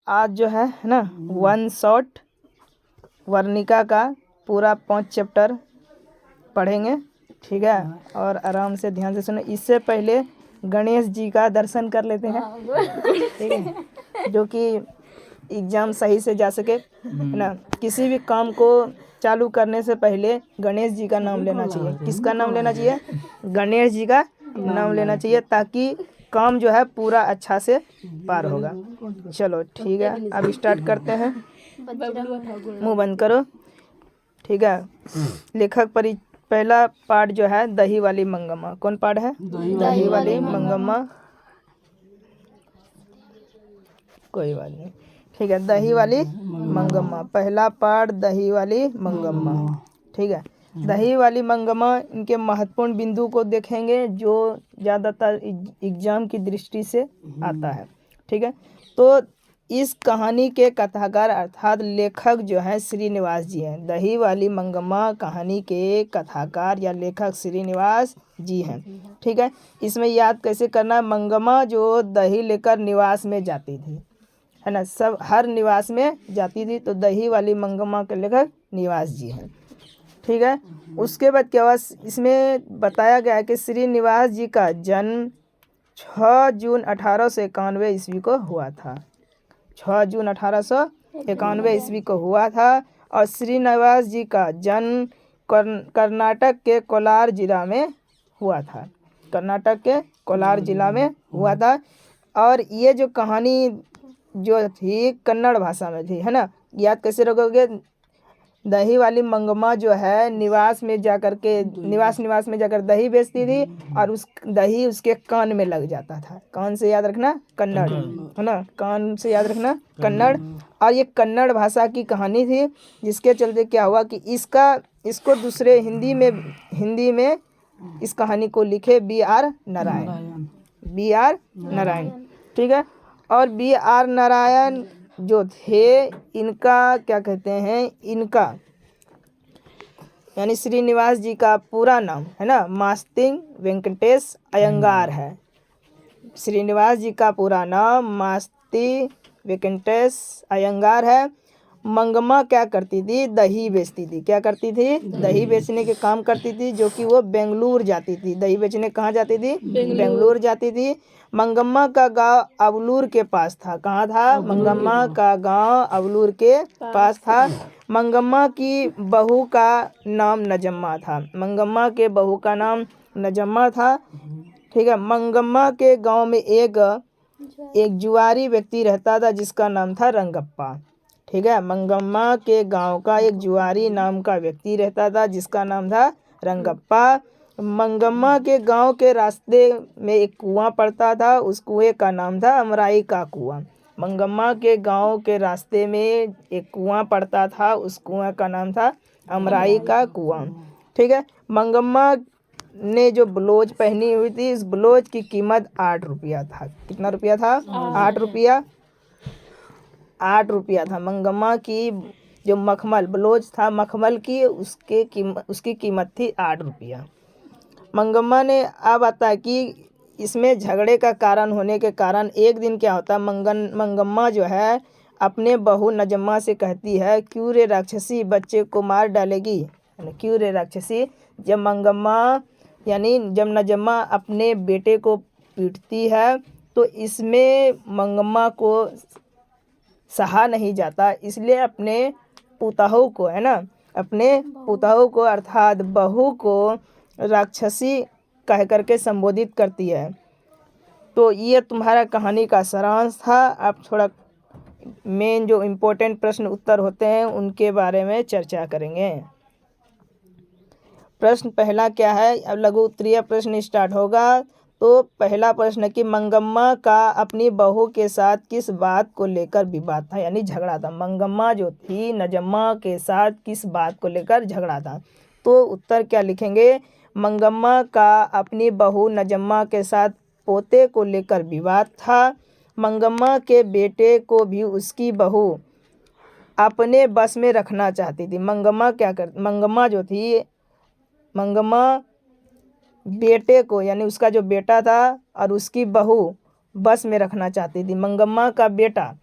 आज जो है ना वन शॉट वर्णिका का पूरा 5 चैप्टर पढ़ेंगे, ठीक है। और आराम से ध्यान से सुनो। इससे पहले गणेश जी का दर्शन कर लेते हैं, ठीक है, जो कि एग्ज़ाम सही से जा सके, है ना। किसी भी काम को चालू करने से पहले गणेश जी का नाम लेना चाहिए। किसका नाम लेना चाहिए? गणेश जी का नाम लेना चाहिए, ताकि काम जो है पूरा अच्छा से पार होगा। चलो ठीक है, अब स्टार्ट करते हैं। मुंह बंद करो, ठीक है। लेखक पहला पार्ट जो है दही वाली मंगम्मा। कौन पार्ट है? दही वाली मंगम्मा। कोई बात नहीं, ठीक है। दही वाली मंगम्मा पहला पार्ट, दही वाली मंगम्मा, ठीक है। दही वाली मंगम्मा, इनके महत्वपूर्ण बिंदु को देखेंगे जो ज़्यादातर एग्जाम की दृष्टि से आता है, ठीक है। तो इस कहानी के कथाकार अर्थात लेखक जो है श्रीनिवास जी हैं। दही वाली मंगम्मा कहानी के कथाकार या लेखक श्रीनिवास जी हैं, ठीक है। इसमें याद कैसे करना? मंगम्मा जो दही लेकर निवास में जाती थी, है ना, सब हर निवास में जाती थी, तो दही वाली मंगम्मा के लेखक निवास जी हैं, ठीक है। उसके बाद क्या हुआ, इसमें बताया गया है कि श्रीनिवास जी का जन्म 6 जून 1891 ईस्वी को हुआ था। 6 जून 1891 ईस्वी को हुआ था। और श्रीनिवास जी का जन्म कर्नाटक के कोलार जिला में हुआ था। कर्नाटक के कोलार जिला में हुआ था। और ये जो कहानी जो थी कन्नड़ भाषा में थी, है ना। याद कैसे रखोगे? दही वाली मंगम्मा जो है निवास में जाकर दही बेचती थी, और उस दही उसके कान में लग जाता था। कान से याद रखना कन्नड़, है ना, कान से याद रखना कन्नड़। और ये कन्नड़ भाषा की कहानी थी, जिसके चलते क्या हुआ कि इसको दूसरे हिंदी में इस कहानी को लिखे B.R. नारायण, ठीक है। और B.R. नारायण जो थे, इनका क्या कहते हैं, इनका यानी श्रीनिवास जी का पूरा नाम है ना मास्तिंग वेंकटेश अयंगार है। श्रीनिवास जी का पूरा नाम मास्ति वेंकटेश अयंगार है। मंगम्मा क्या करती थी? दही बेचती थी। क्या करती थी? दही बेचने के काम करती थी, जो कि वो बेंगलुरु जाती थी। दही बेचने कहाँ जाती थी? बेंगलुरु जाती थी। मंगम्मा का गांव अवलूर के पास था। कहाँ था? मंगम्मा का गांव अवलूर के पास था। मंगम्मा की बहू का नाम नजम्मा था। मंगम्मा के बहू का नाम नजम्मा था, ठीक है। मंगम्मा के गांव में एक जुआरी व्यक्ति रहता था, जिसका नाम था रंगप्पा, ठीक है। मंगम्मा के गांव का एक जुआरी नाम का व्यक्ति रहता था, जिसका नाम था रंगप्पा। मंगम्मा के गांव के रास्ते में एक कुआं पड़ता था, उस कुएं का नाम था अमराई का कुआं। मंगम्मा के गांव के रास्ते में एक कुआं पड़ता था, उस कुआं का नाम था अमराई का कुआं, ठीक है। मंगम्मा ने जो ब्लाउज पहनी हुई थी, इस ब्लाउज की कीमत 8 रुपया था। कितना रुपया था? 8 रुपया। 8 रुपया था। मंगम्मा की जो मखमल ब्लाउज था, मखमल की, उसकी कीमत थी 8 रुपया। मंगम्मा ने अब आता है कि इसमें झगड़े का कारण होने के कारण एक दिन क्या होता, मंगम्मा जो है अपने बहू नजम्मा से कहती है, क्यों रे राक्षसी बच्चे को मार डालेगी। क्यों रे राक्षसी, जब नजम्मा अपने बेटे को पीटती है, तो इसमें मंगम्मा को सहा नहीं जाता, इसलिए अपने पुतहू को, है ना, अपने पुतहू को अर्थात बहू को राक्षसी कह करके संबोधित करती है। तो ये तुम्हारा कहानी का सारांश था। अब थोड़ा मेन जो इम्पोर्टेंट प्रश्न उत्तर होते हैं उनके बारे में चर्चा करेंगे। प्रश्न पहला क्या है? अब लघु उत्तरीय प्रश्न स्टार्ट होगा। तो पहला प्रश्न कि मंगम्मा का अपनी बहू के साथ किस बात को लेकर विवाद था, यानी झगड़ा था। मंगम्मा जो थी नजम्मा के साथ किस बात को लेकर झगड़ा था? तो उत्तर क्या लिखेंगे? मंगम्मा का अपनी बहू नजम्मा के साथ पोते को लेकर विवाद था। मंगम्मा के बेटे को भी उसकी बहू अपने बस में रखना चाहती थी। मंगम्मा जो थी, मंगम्मा बेटे को, यानी उसका जो बेटा था और उसकी बहू बस में रखना चाहती थी। मंगम्मा का बेटा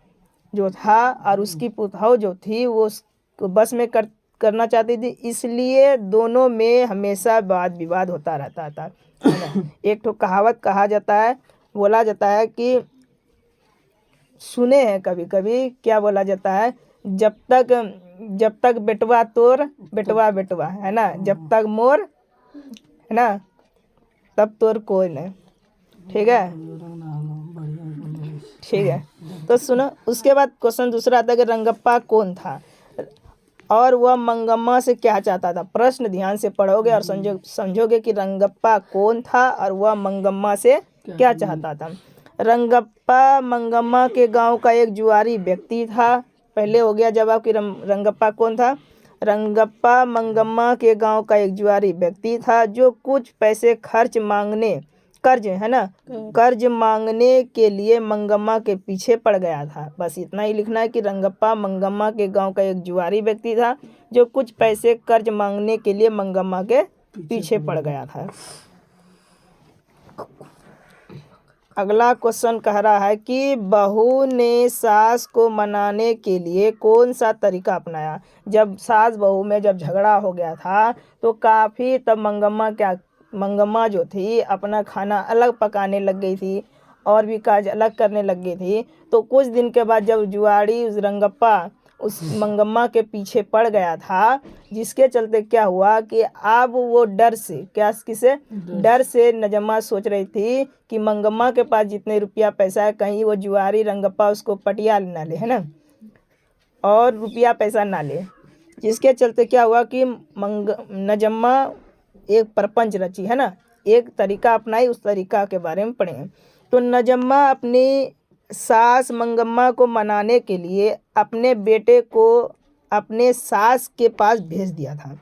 जो था और उसकी पुतौह जो थी वो उसको बस में करना चाहती थी, इसलिए दोनों में हमेशा वाद विवाद होता रहता था, है ना। एक तो कहावत कहा जाता है, बोला जाता है कि सुने हैं कभी कभी, क्या बोला जाता है, जब तक बेटवा तोर बेटवा बेटवा, है ना, जब तक मोर, है ना, तब तोर कोई नहीं। ठीक है, ठीक है। तो सुनो, उसके बाद क्वेश्चन दूसरा आता है कि रंगप्पा कौन था और वह मंगम्मा से क्या चाहता था। प्रश्न ध्यान से पढ़ोगे और समझोगे कि रंगप्पा कौन था और वह मंगम्मा से क्या चाहता था। रंगप्पा मंगम्मा के गांव का एक जुआरी व्यक्ति था। पहले हो गया जवाब कि रंगप्पा कौन था। रंगप्पा मंगम्मा के गांव का एक जुआरी व्यक्ति था जो कुछ पैसे कर्ज, है ना, कर्ज मांगने के लिए मंगम्मा के पीछे पड़ गया था। बस इतना ही लिखना है कि रंगप्पा मंगम्मा के गांव का एक जुआरी व्यक्ति था जो कुछ पैसे कर्ज मांगने के लिए मंगम्मा के पीछे पड़ गया था। अगला क्वेश्चन कह रहा है कि बहू ने सास को मनाने के लिए कौन सा तरीका अपनाया। जब सास बहू में जब झगड़ा हो गया था तो काफ़ी तब मंगम्मा जो थी अपना खाना अलग पकाने लग गई थी और भी काज अलग करने लग गई थी। तो कुछ दिन के बाद जब जुआड़ी उस रंगप्पा उस मंगम्मा के पीछे पड़ गया था, जिसके चलते क्या हुआ कि अब वो डर से नजम्मा सोच रही थी कि मंगम्मा के पास जितने रुपया पैसा है कहीं वो जुआरी रंगप्पा उसको पटिया ना ले, है ना, और रुपया पैसा ना ले। जिसके चलते क्या हुआ कि नजम्मा एक प्रपंच रची, है ना, एक तरीका अपनाई। उस तरीका के बारे में पढ़ें। तो नजम्मा अपनी सास मंगम्मा को मनाने के लिए अपने बेटे को अपने सास के पास भेज दिया था।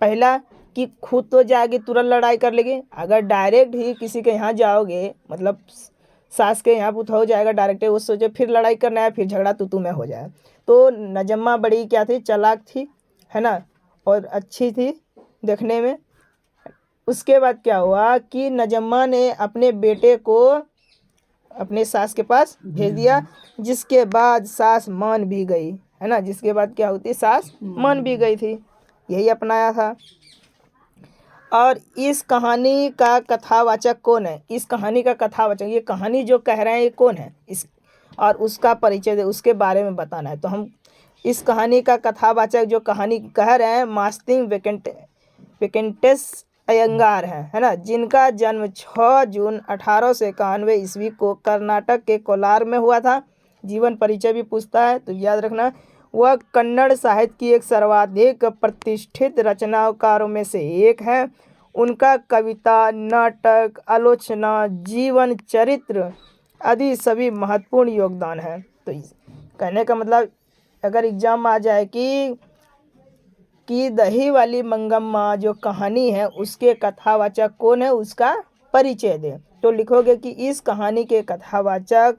पहला कि खुद तो जाएगी तुरंत लड़ाई कर लेगी। अगर डायरेक्ट ही किसी के यहाँ जाओगे, मतलब सास के यहाँ पुतौह जाएगा डायरेक्ट, वो सोचे फिर लड़ाई करना है, फिर झगड़ा तू में हो जाए। तो नजम्मा बड़ी क्या थी, चालाक थी, है ना, और अच्छी थी देखने में। उसके बाद क्या हुआ कि नजम्मा ने अपने बेटे को अपने सास के पास भेज दिया, जिसके बाद सास मान भी गई, है ना, जिसके बाद क्या होती, सास मान भी गई थी। यही अपनाया था। और इस कहानी का कथावाचक कौन है। इस कहानी का कथावाचक, ये कहानी जो कह रहे हैं ये कौन है, इस और उसका परिचय दे, उसके बारे में बताना है। तो हम इस कहानी का कथावाचक जो कहानी कह रहे हैं मास्तिंग वेंकटेश अयंगार है ना, जिनका जन्म 6 जून 1891 ईस्वी को कर्नाटक के कोलार में हुआ था। जीवन परिचय भी पूछता है तो याद रखना। वह कन्नड़ साहित्य की एक सर्वाधिक प्रतिष्ठित रचनाकारों में से एक है। उनका कविता, नाटक, आलोचना, जीवन चरित्र आदि सभी महत्वपूर्ण योगदान है। तो कहने का मतलब अगर एग्जाम में आ जाए कि दही वाली मंगम्मा जो कहानी है उसके कथावाचक कौन है, उसका परिचय दे, तो लिखोगे कि इस कहानी के कथावाचक,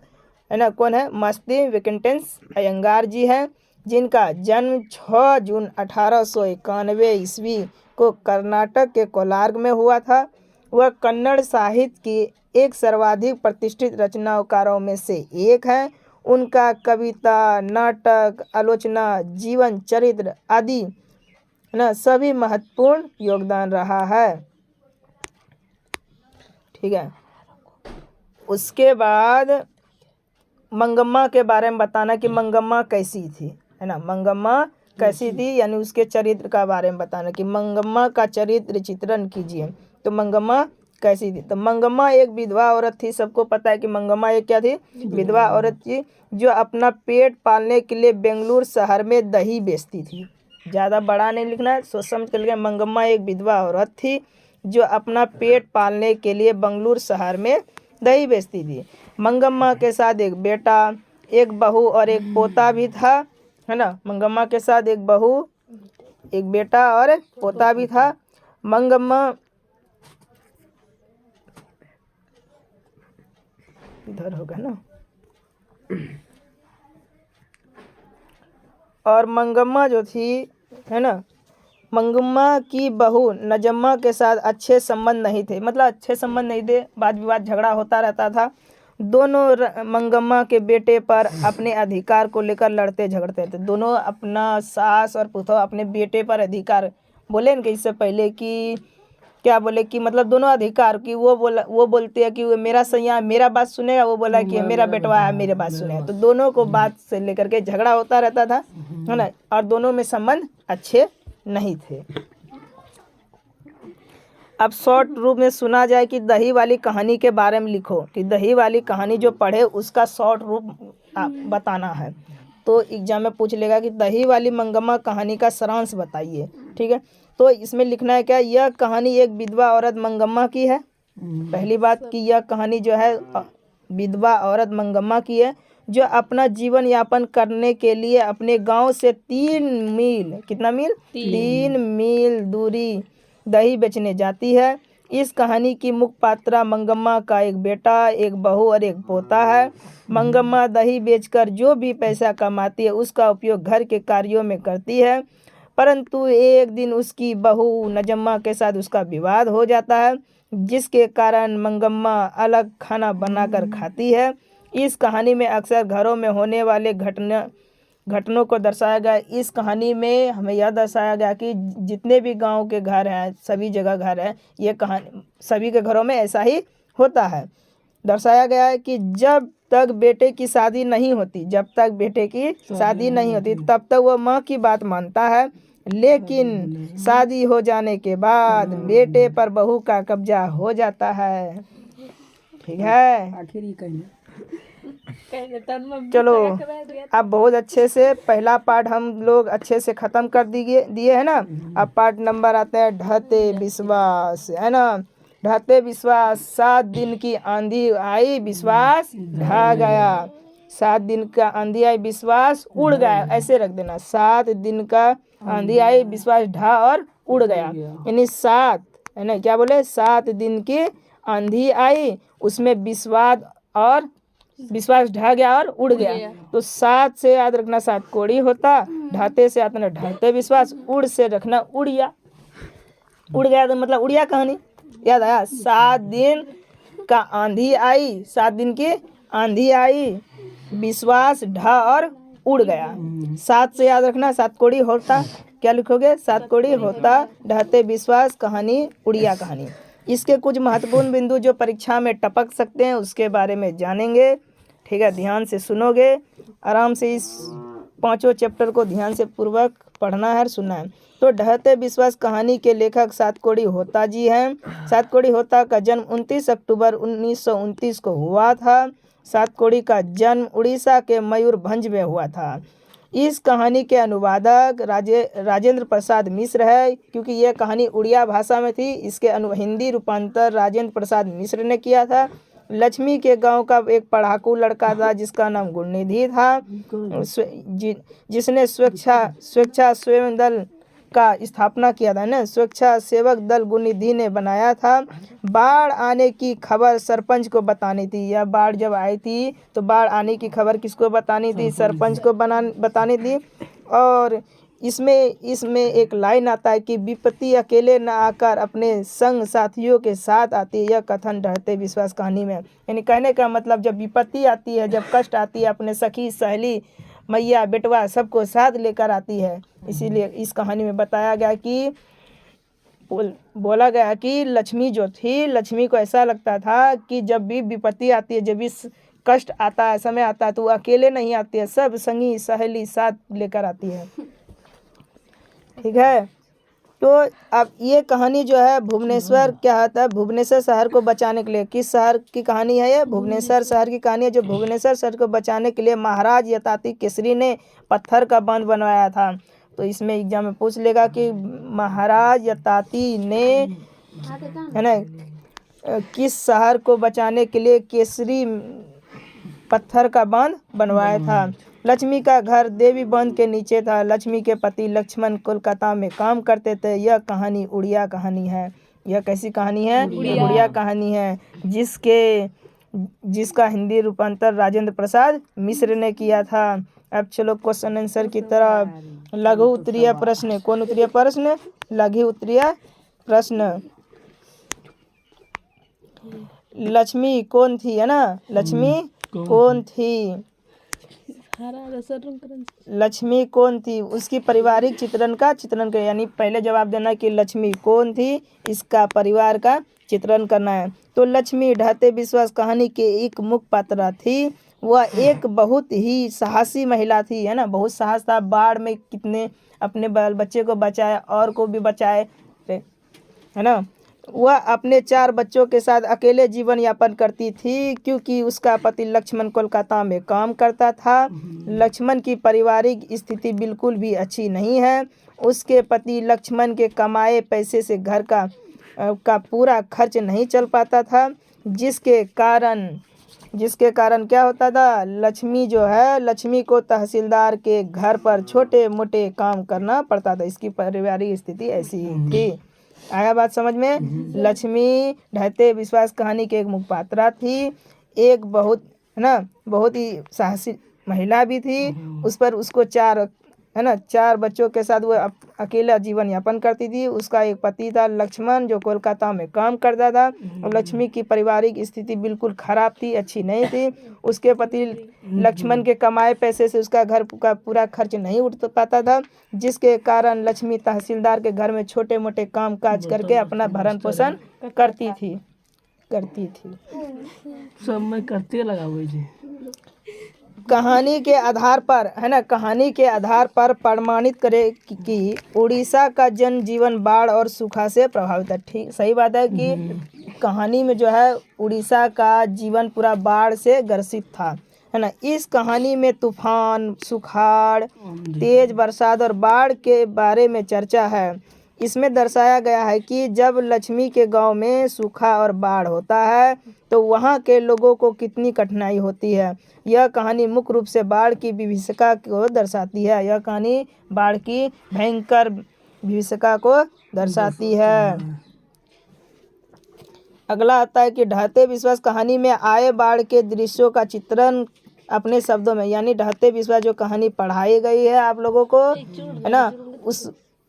है ना, कौन है, मास्तिंग वेंकटेश अयंगार जी हैं, जिनका जन्म 6 जून 1891 ईस्वी को कर्नाटक के कोलार में हुआ था। वह कन्नड़ साहित्य की एक सर्वाधिक प्रतिष्ठित रचनाकारों में से एक है। उनका कविता, नाटक, आलोचना, जीवन चरित्र आदि, है ना, सभी महत्वपूर्ण योगदान रहा है। ठीक है। उसके बाद मंगम्मा के बारे में बताना कि मंगम्मा कैसी थी, है ना, मंगम्मा कैसी थी, यानी उसके चरित्र का बारे में बताना कि मंगम्मा का चरित्र चित्रण कीजिए। तो मंगम्मा कैसी थी। तो मंगम्मा एक विधवा औरत थी। सबको पता है कि मंगम्मा एक क्या थी, विधवा औरत थी, जो अपना पेट पालने के लिए बेंगलुरु शहर में दही बेचती थी। ज़्यादा बड़ा नहीं लिखना है, सोच समझ कर लिखना। मंगम्मा एक विधवा औरत थी जो अपना पेट पालने के लिए बेंगलुरु शहर में दही बेचती थी। मंगम्मा के साथ एक बेटा, एक बहू और एक पोता भी था, है ना। मंगम्मा के साथ एक बहू, एक बेटा और एक पोता भी था। मंगम्मा इधर होगा ना। और मंगम्मा जो थी, है ना, मंगम्मा की बहू नजम्मा के साथ अच्छे संबंध नहीं थे, मतलब अच्छे संबंध नहीं थे, वाद विवाद झगड़ा होता रहता था। दोनों मंगम्मा के बेटे पर अपने अधिकार को लेकर लड़ते झगड़ते थे। दोनों अपना सास और पुतौह अपने बेटे पर अधिकार बोले न कि इससे पहले कि क्या बोले कि मतलब दोनों अधिकार की वो बोलते हैं कि वो मेरा सैया मेरा बात सुनेगा, वो बोला कि मेरा बेटवा है मेरे बात सुनेगा। तो दोनों को बात से लेकर के झगड़ा होता रहता था, है ना, और दोनों में संबंध अच्छे नहीं थे। अब शॉर्ट रूप में सुना जाए कि दही वाली कहानी के बारे में लिखो, कि दही वाली कहानी जो पढ़े उसका शॉर्ट रूप बताना है। तो एग्जाम में पूछ लेगा कि दही वाली मंगम्मा कहानी का सारांश बताइए, ठीक है। तो इसमें लिखना है क्या, यह कहानी एक विधवा औरत मंगम्मा की है। पहली बात कि यह कहानी जो है विधवा औरत मंगम्मा की है, जो अपना जीवन यापन करने के लिए अपने गांव से 3 मील, कितना मील, 3 मील दूरी दही बेचने जाती है। इस कहानी की मुख्य पात्रा मंगम्मा का एक बेटा, एक बहू और एक पोता है। मंगम्मा दही बेचकर जो भी पैसा कमाती है उसका उपयोग घर के कार्यों में करती है, परंतु एक दिन उसकी बहू नजम्मा के साथ उसका विवाद हो जाता है, जिसके कारण मंगम्मा अलग खाना बनाकर खाती है। इस कहानी में अक्सर घरों में होने वाले घटनों को दर्शाया गया। इस कहानी में हमें यह दर्शाया गया कि जितने भी गांव के घर हैं, सभी जगह घर है, ये कहानी सभी के घरों में ऐसा ही होता है। दर्शाया गया है कि जब तक बेटे की शादी नहीं होती, जब तक बेटे की शादी नहीं होती तब तक वो माँ की बात मानता है, लेकिन शादी हो जाने के बाद बेटे पर बहू का कब्जा हो जाता है, ठीक है। चलो अब बहुत अच्छे से पहला पार्ट हम लोग अच्छे से ख़त्म कर दिए है ना। अब पार्ट नंबर आता है ढहते विश्वास, है ना। ढहते विश्वास, 7 दिन की आंधी आई विश्वास ढह गया। 7 दिन का आंधी आई विश्वास उड़ गया, ऐसे रख देना, 7 दिन का आंधी आई विश्वास ढहा और उड़ गया, यानी 7, है ना, क्या बोले, 7 दिन की आंधी आई, उसमें विश्वास ढह गया और उड़ गया। तो 7 से याद रखना 7 कोड़ी होता, ढहते से आता ना ढहते विश्वास, उड़ से रखना उड़िया। उड़ गया तो मतलब उड़िया कहानी याद आया। 7 दिन का आंधी आई, 7 दिन की आंधी आई, विश्वास ढहा और उड़ गया। 7 से याद रखना 7 कोड़ी होता, क्या लिखोगे, 7 कोड़ी होता, ढहते विश्वास, कहानी उड़िया कहानी। इसके कुछ महत्वपूर्ण बिंदु जो परीक्षा में टपक सकते हैं उसके बारे में जानेंगे, ठीक है। ध्यान से सुनोगे, आराम से इस 5 चैप्टर को ध्यान से पूर्वक पढ़ना है और सुनना है। तो ढहते विश्वास कहानी के लेखक 7 कोड़ी होता जी हैं। 7 कोड़ी होता का जन्म 29 अक्टूबर 1929 को हुआ था। 7 कोड़ी का जन्म उड़ीसा के मयूरभंज में हुआ था। इस कहानी के अनुवादक राजेंद्र प्रसाद मिश्र है, क्योंकि यह कहानी उड़िया भाषा में थी। इसके हिंदी रूपांतर राजेंद्र प्रसाद मिश्र ने किया था। लक्ष्मी के गांव का एक पढ़ाकू लड़का था जिसका नाम गुणनिधि था, जिसने स्वेच्छा सेवक दल का स्थापना किया था ना, स्वेच्छा सेवक दल गुणनिधि ने बनाया था। बाढ़ आने की खबर सरपंच को बतानी थी। यह बाढ़ जब आई थी तो बाढ़ आने की खबर किसको बतानी थी, सरपंच को बतानी थी। और इसमें एक लाइन आता है कि विपत्ति अकेले न आकर अपने संग साथियों के साथ आती है। यह कथन ढहते विश्वास कहानी में, यानी कहने का मतलब जब विपत्ति आती है, जब कष्ट आती है, अपने सखी सहेली मैया बेटवा सबको साथ लेकर आती है। इसीलिए इस कहानी में बताया गया कि बोला गया कि लक्ष्मी जो थी, लक्ष्मी को ऐसा लगता था कि जब भी विपत्ति आती है, जब भी कष्ट आता है, समय आता है, तो वो अकेले नहीं आती है, सब संगी सहेली साथ लेकर आती है, ठीक है। तो अब ये कहानी जो है भुवनेश्वर क्या होता है, भुवनेश्वर शहर को बचाने के लिए, किस शहर की कहानी है ये, भुवनेश्वर शहर की कहानी है। जो भुवनेश्वर शहर को बचाने के लिए महाराज यताति केसरी ने पत्थर का बांध बनवाया था। तो इसमें एग्जाम में पूछ लेगा कि महाराज यताति ने, है ना, किस शहर को बचाने के लिए केसरी पत्थर का बांध बनवाया था। लक्ष्मी का घर देवी बांध के नीचे था। लक्ष्मी के पति लक्ष्मण कोलकाता में काम करते थे। यह कहानी उड़िया कहानी है। यह कैसी कहानी है, उड़िया कहानी है, जिसका हिंदी रूपांतर राजेंद्र प्रसाद मिश्र ने किया था। अब चलो क्वेश्चन आंसर की तरफ। लघु उत्तरीय प्रश्न, कौन उत्तरीय प्रश्न, लघु उत्तरीय प्रश्न। लक्ष्मी कौन थी, है ना, लक्ष्मी कौन थी, लक्ष्मी कौन थी, उसकी पारिवारिक चित्रण का चित्रण कर, यानी पहले जवाब देना कि लक्ष्मी कौन थी, इसका परिवार का चित्रण करना है। तो लक्ष्मी ढहते विश्वास कहानी के एक मुख्य पात्र थी। वह एक बहुत ही साहसी महिला थी, है ना, बहुत साहस था। बाढ़ में कितने अपने बाल बच्चे को बचाए और को भी बचाए, है ना। वह अपने 4 बच्चों के साथ अकेले जीवन यापन करती थी क्योंकि उसका पति लक्ष्मण कोलकाता में काम करता था। लक्ष्मण की पारिवारिक स्थिति बिल्कुल भी अच्छी नहीं है। उसके पति लक्ष्मण के कमाए पैसे से घर का पूरा खर्च नहीं चल पाता था, जिसके कारण क्या होता था, लक्ष्मी को तहसीलदार के घर पर छोटे मोटे काम करना पड़ता था। इसकी पारिवारिक स्थिति ऐसी ही थी। आया बात समझ में। लक्ष्मी ढहते विश्वास कहानी के एक मुख्य पात्र थी। एक बहुत, है ना, बहुत ही साहसी महिला भी थी। उस पर उसको 4 बच्चों के साथ वो अकेला जीवन यापन करती थी। उसका एक पति था लक्ष्मण जो कोलकाता में काम करता था। और लक्ष्मी की पारिवारिक स्थिति बिल्कुल खराब थी, अच्छी नहीं थी। उसके पति लक्ष्मण के कमाए पैसे से उसका घर का पूरा खर्च नहीं उठ पाता था, जिसके कारण लक्ष्मी तहसीलदार के घर में छोटे मोटे काम काज करके अपना भरण पोषण करती थी। सब मैं करते लगा हुई जी। कहानी के आधार पर, है ना, कहानी के आधार पर प्रमाणित करे कि उड़ीसा का जनजीवन बाढ़ और सूखा से प्रभावित है। ठीक, सही बात है कि कहानी में जो है उड़ीसा का जीवन पूरा बाढ़ से ग्रसित था, है ना। इस कहानी में तूफान, सुखाड़, तेज बरसात और बाढ़ के बारे में चर्चा है। इसमें दर्शाया गया है कि जब लक्ष्मी के गांव में सूखा और बाढ़ होता है तो वहां के लोगों को कितनी कठिनाई होती है। यह कहानी मुख्य रूप से बाढ़ की विभीषिका को दर्शाती है। यह कहानी बाढ़ की भयंकर विभीषिका को दर्शाती है। अगला आता है कि ढहते विश्वास कहानी में आए बाढ़ के दृश्यों का चित्रण अपने शब्दों में, यानी ढहते विश्वास जो कहानी पढ़ाई गई है आप लोगों को, है ना,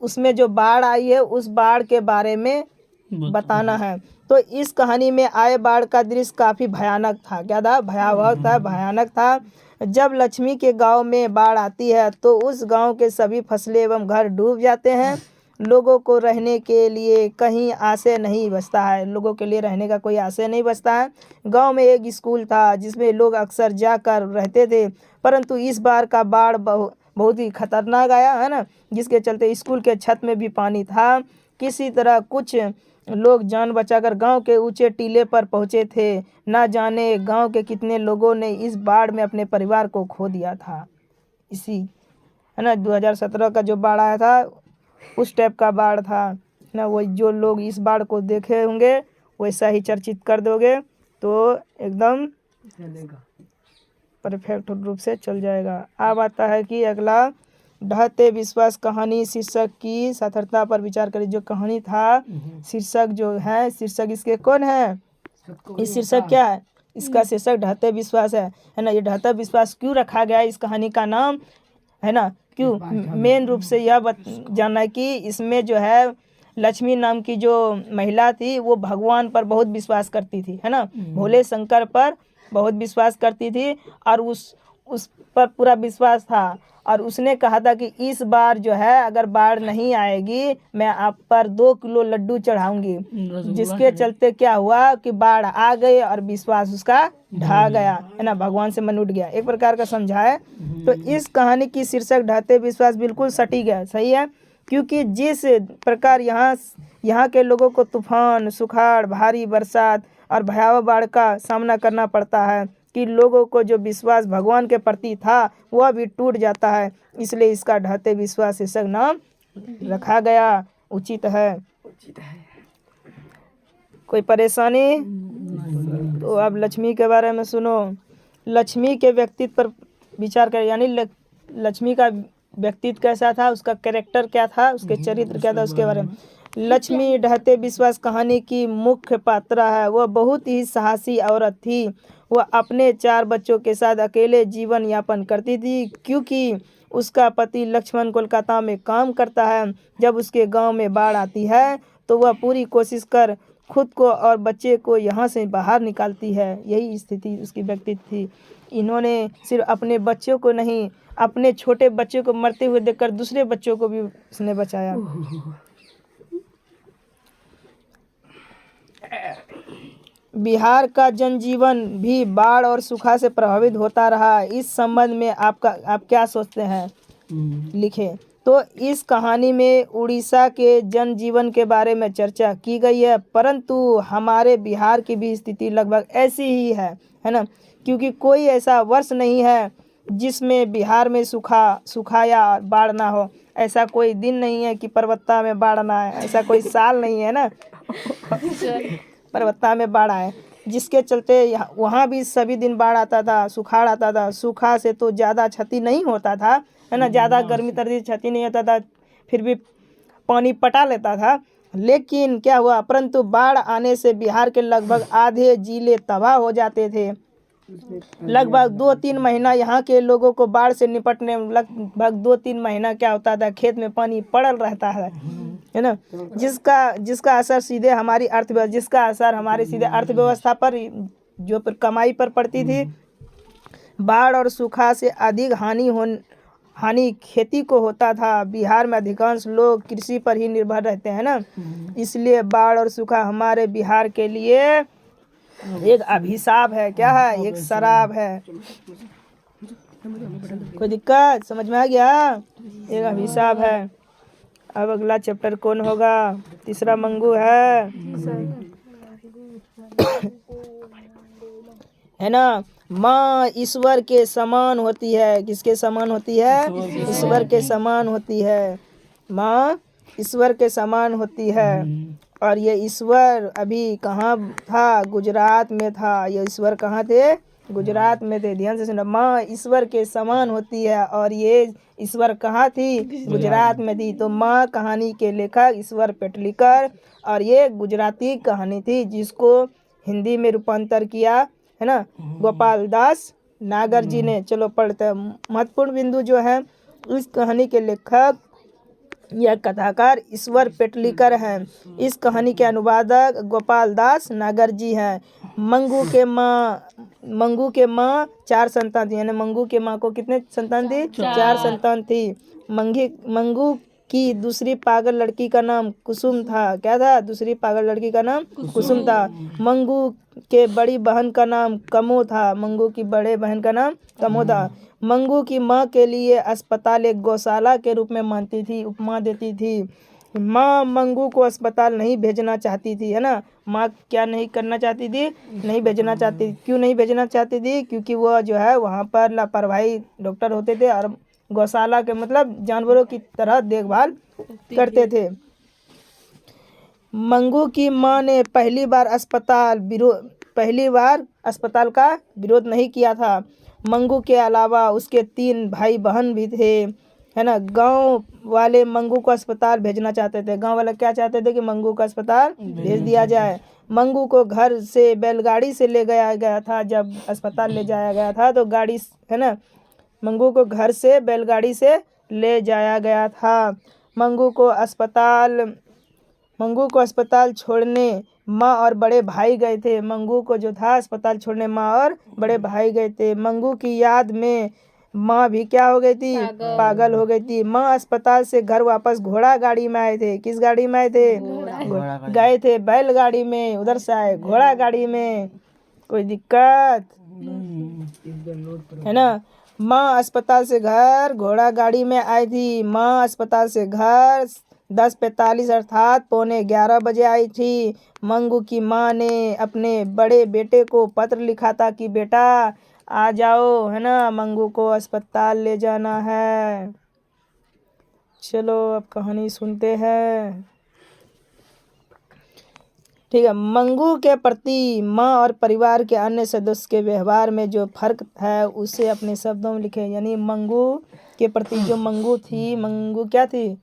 उसमें जो बाढ़ आई है उस बाढ़ के बारे में बताना है। तो इस कहानी में आए बाढ़ का दृश्य काफ़ी भयानक था। क्या था? भयावह था, भयानक था। जब लक्ष्मी के गांव में बाढ़ आती है तो उस गांव के सभी फसलें एवं घर डूब जाते हैं। लोगों को रहने के लिए कहीं आश्रय नहीं बचता है, लोगों के लिए रहने का कोई आश्रय नहीं बचता है। गांव में एक स्कूल था जिसमें लोग अक्सर जाकर रहते थे, परंतु इस बार का बाढ़ बहुत ही खतरनाक आया, है ना, जिसके चलते स्कूल के छत में भी पानी था। किसी तरह कुछ लोग जान बचाकर गांव के ऊंचे टीले पर पहुंचे थे। ना जाने गांव के कितने लोगों ने इस बाढ़ में अपने परिवार को खो दिया था। इसी, है ना, 2017 का जो बाढ़ आया था उस टाइप का बाढ़ था ना। वो जो लोग इस बाढ़ को देखे होंगे वैसा ही चर्चित कर दोगे तो एकदम परफेक्ट रूप से चल जाएगा। अब आता है कि अगला, ढहते विश्वास कहानी शीर्षक की सार्थकता पर विचार करें। जो कहानी था, शीर्षक जो है, शीर्षक इसके कौन है, इस शीर्षक क्या है, इसका शीर्षक ढहते विश्वास है ना। ये ढहता विश्वास क्यों रखा गया इस कहानी का नाम, है ना, क्यों, मेन रूप से यह जानना है कि इसमें जो है लक्ष्मी नाम की जो महिला थी वो भगवान पर बहुत विश्वास करती थी, है ना, भोले शंकर पर बहुत विश्वास करती थी और उस पर पूरा विश्वास था। और उसने कहा था कि इस बार जो है अगर बाढ़ नहीं आएगी मैं आप पर 2 किलो लड्डू चढ़ाऊंगी, जिसके चलते क्या हुआ कि बाढ़ आ गई और विश्वास उसका ढह गया, है ना, भगवान से मन उठ गया, एक प्रकार का समझा है। तो इस कहानी की शीर्षक ढहते विश्वास बिल्कुल सटीक है, सही है, क्योंकि जिस प्रकार यहाँ के लोगों को तूफान, सुखाड़, भारी बरसात और भयावह बाढ़ का सामना करना पड़ता है कि लोगों को जो विश्वास भगवान के प्रति था वह भी टूट जाता है। इसलिए इसका ढहते विश्वास शीर्षक नाम रखा गया। उचित है। कोई परेशानी? तो अब लक्ष्मी के बारे में सुनो। लक्ष्मी के व्यक्तित्व पर विचार करें, यानी लक्ष्मी का व्यक्तित्व कैसा था, उसका कैरेक्टर क्या था, उसके चरित्र क्या था, उसके बारे में। लक्ष्मी ढहते विश्वास कहानी की मुख्य पात्र है। वह बहुत ही साहसी औरत थी। वह अपने 4 बच्चों के साथ अकेले जीवन यापन करती थी क्योंकि उसका पति लक्ष्मण कोलकाता में काम करता है। जब उसके गांव में बाढ़ आती है तो वह पूरी कोशिश कर खुद को और बच्चे को यहाँ से बाहर निकालती है। यही स्थिति उसकी व्यक्तित्व थी। इन्होंने सिर्फ अपने बच्चों को नहीं, अपने छोटे बच्चे को मरते हुए देखकर दूसरे बच्चों को भी उसने बचाया। बिहार का जनजीवन भी बाढ़ और सूखा से प्रभावित होता रहा। इस संबंध में आप क्या सोचते हैं, लिखें। तो इस कहानी में उड़ीसा के जनजीवन के बारे में चर्चा की गई है, परंतु हमारे बिहार की भी स्थिति लगभग ऐसी ही है ना, क्योंकि कोई ऐसा वर्ष नहीं है जिसमें बिहार में सूखा या बाढ़ ना हो। ऐसा कोई दिन नहीं है कि पर्वता में बाढ़ ना आए, ऐसा कोई साल नहीं है ना पर्वता में बाढ़ आए, जिसके चलते वहाँ भी सभी दिन बाढ़ आता था, सुखाड़ आता था। सूखा से तो ज़्यादा क्षति नहीं होता था, है ना, ज़्यादा गर्मी सर्दी क्षति नहीं होता था, फिर भी पानी पटा लेता था। लेकिन क्या हुआ, परंतु बाढ़ आने से बिहार के लगभग आधे जिले तबाह हो जाते थे। लगभग 2-3 महीना यहाँ के लोगों को बाढ़ से निपटने में लगभग 2-3 महीना क्या होता था, खेत में पानी पड़ल रहता है ना, जिसका असर सीधे हमारी अर्थव्यवस्था पर, जो पर कमाई पर पड़ती थी। बाढ़ और सूखा से अधिक हानि खेती को होता था। बिहार में अधिकांश लोग कृषि पर ही निर्भर रहते हैं ना, इसलिए बाढ़ और सूखा हमारे बिहार के लिए एक अभिशाप है। क्या है, एक शराब है। कोई दिक्कत समझ में आ गया, एक अभिशाप है। अब अगला चैप्टर कौन होगा, तीसरा मंगू है ना। माँ ईश्वर के समान होती है। किसके समान होती है, ईश्वर के समान होती है। माँ ईश्वर के समान होती है। और ये ईश्वर अभी कहाँ था, गुजरात में था। ये ईश्वर कहाँ थे, गुजरात में थे। ध्यान से सुनो, माँ ईश्वर के समान होती है और ये ईश्वर कहाँ थी, गुजरात में थी। तो माँ कहानी के लेखक ईश्वर पेटलीकर, और ये गुजराती कहानी थी जिसको हिंदी में रूपांतर किया, है ना, गोपाल दास नागर जी ने। चलो पढ़ते हैं। महत्वपूर्ण बिंदु जो है, इस कहानी के लेखक यह कथाकार ईश्वर पेटलीकर हैं। इस कहानी के अनुवादक गोपाल दास नागर जी हैं। मंगू के माँ 4 संतान थी, यानी मंगू के माँ को कितने संतान थी, 4 संतान थी। मंगू की दूसरी पागल लड़की का नाम कुसुम था। क्या था, दूसरी पागल लड़की का नाम कुसुम था। मंगू के बड़ी बहन का नाम कमो था। मंगू की बड़े बहन का नाम कमो था। मंगू की माँ के लिए अस्पताल एक गौशाला के रूप में मानती थी, उपमा देती थी। माँ मंगू को अस्पताल नहीं भेजना चाहती थी, है ना। माँ क्या नहीं करना चाहती थी, नहीं भेजना चाहती। क्यों नहीं भेजना चाहती थी, क्योंकि वह जो है वहाँ पर लापरवाही डॉक्टर होते थे और गौशाला के मतलब जानवरों की तरह देखभाल करते थे। मंगू की माँ ने पहली बार अस्पताल का विरोध नहीं किया था। मंगू के अलावा उसके 3 भाई बहन भी थे, है ना। गांव वाले मंगू को अस्पताल भेजना चाहते थे। गांव वाले क्या चाहते थे कि मंगू को अस्पताल भेज दिया जाए। मंगू को घर से बैलगाड़ी से ले गया था। जब अस्पताल ले जाया गया था तो गाड़ी, है ना, मंगू को घर से बैलगाड़ी से ले जाया गया था। मंगू को अस्पताल छोड़ने माँ और बड़े भाई गए थे। मंगू को जो था अस्पताल छोड़ने माँ और बड़े भाई गए थे। मंगू की याद में माँ भी क्या हो गई थी, पागल हो गई थी। माँ अस्पताल से घर वापस घोड़ा गाड़ी में आए थे। किस गाड़ी में आए थे, गए थे बैलगाड़ी में, उधर से आए घोड़ा गाड़ी में। कोई दिक्कत है ना। माँ अस्पताल से घर घोड़ा गाड़ी में आई थी। माँ अस्पताल से घर 10:45 अर्थात 11:15 बजे आई थी। मंगू की माँ ने अपने बड़े बेटे को पत्र लिखा था कि बेटा आ जाओ, है ना, मंगू को अस्पताल ले जाना है। चलो अब कहानी सुनते हैं। ठीक है। मंगू के प्रति माँ और परिवार के अन्य सदस्य के व्यवहार में जो फर्क है उसे अपने शब्दों में लिखे। यानी मंगू के प्रति जो मंगू थी, मंगू क्या थी,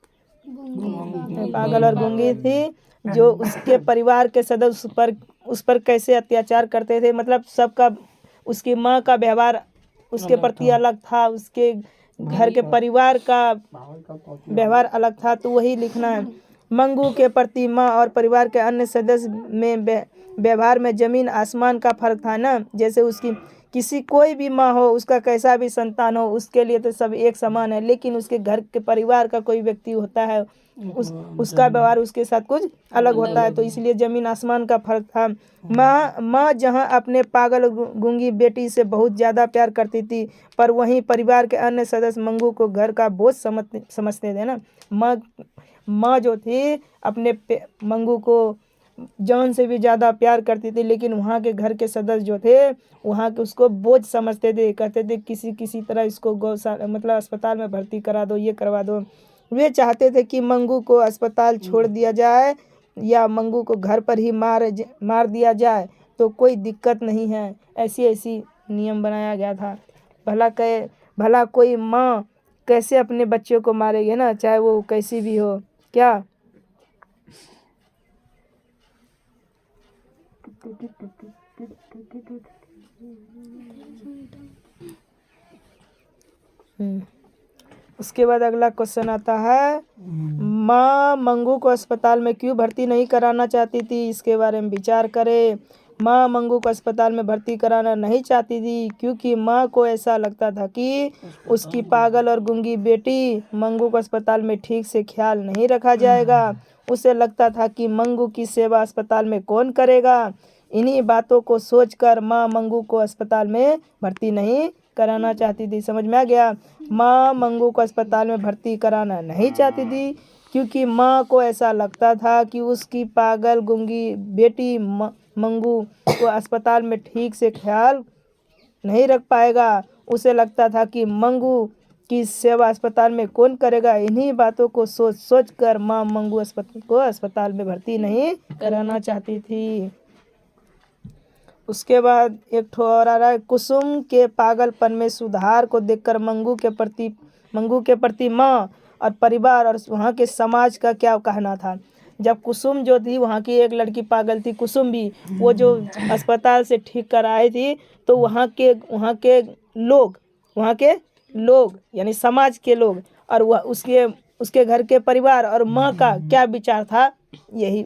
पागल और गूंगी थी। जो उसके परिवार के सदस्य उस पर कैसे अत्याचार करते थे, मतलब सबका, उसकी माँ का व्यवहार उसके प्रति अलग था, उसके घर के परिवार का व्यवहार अलग था। तो वही लिखना है। मंगू के प्रति माँ और परिवार के अन्य सदस्य में व्यवहार में जमीन आसमान का फर्क था ना। जैसे उसकी किसी कोई भी माँ हो, उसका कैसा भी संतान हो, उसके लिए तो सब एक समान है, लेकिन उसके घर के परिवार का कोई व्यक्ति होता है, उसका व्यवहार उसके साथ कुछ अलग होता है। तो इसलिए जमीन आसमान का फर्क था। माँ जहाँ अपने पागल और गूंगी बेटी से बहुत ज़्यादा प्यार करती थी, पर वहीं परिवार के अन्य सदस्य मंगू को घर का बोझ समझते थे ना। माँ जो थी अपने मंगू को जान से भी ज़्यादा प्यार करती थी, लेकिन वहाँ के घर के सदस्य जो थे वहाँ के उसको बोझ समझते थे, कहते थे किसी तरह इसको गौशाला मतलब अस्पताल में भर्ती करा दो, ये करवा दो। वे चाहते थे कि मंगू को अस्पताल छोड़ दिया जाए या मंगू को घर पर ही मार दिया जाए तो कोई दिक्कत नहीं है। ऐसी नियम बनाया गया था। भला कोई माँ कैसे अपने बच्चों को मारेगी ना, चाहे वो कैसी भी हो। क्या उसके बाद अगला क्वेश्चन आता है, माँ मंगू को अस्पताल में क्यों भर्ती नहीं कराना चाहती थी, इसके बारे में विचार करें। माँ मंगू को अस्पताल में भर्ती कराना नहीं चाहती थी क्योंकि माँ को ऐसा लगता था कि उसकी पागल और गूंगी बेटी मंगू को अस्पताल में ठीक से ख्याल नहीं रखा जाएगा। उसे लगता था कि मंगू की सेवा अस्पताल में कौन करेगा। इन्हीं बातों को सोचकर माँ मंगू को अस्पताल में भर्ती नहीं कराना चाहती थी। समझ में आ गया। माँ मंगू को अस्पताल में भर्ती कराना नहीं चाहती थी क्योंकि माँ को ऐसा लगता था कि उसकी पागल गूंगी बेटी मंगू को अस्पताल में ठीक से ख्याल नहीं रख पाएगा। उसे लगता था कि मंगू की सेवा अस्पताल में कौन करेगा। इन्हीं बातों को सोच कर माँ मंगू को अस्पताल में भर्ती नहीं कराना चाहती थी। उसके बाद एक ठो और आ रहा है, कुसुम के पागलपन में सुधार को देखकर मंगू के प्रति माँ और परिवार और वहाँ के समाज का क्या कहना था। जब कुसुम जो थी, वहाँ की एक लड़की पागल थी, कुसुम भी, वो जो अस्पताल से ठीक कर आई थी, तो वहाँ के लोग यानी समाज के लोग और वह उसके घर के परिवार और माँ का क्या विचार था, यही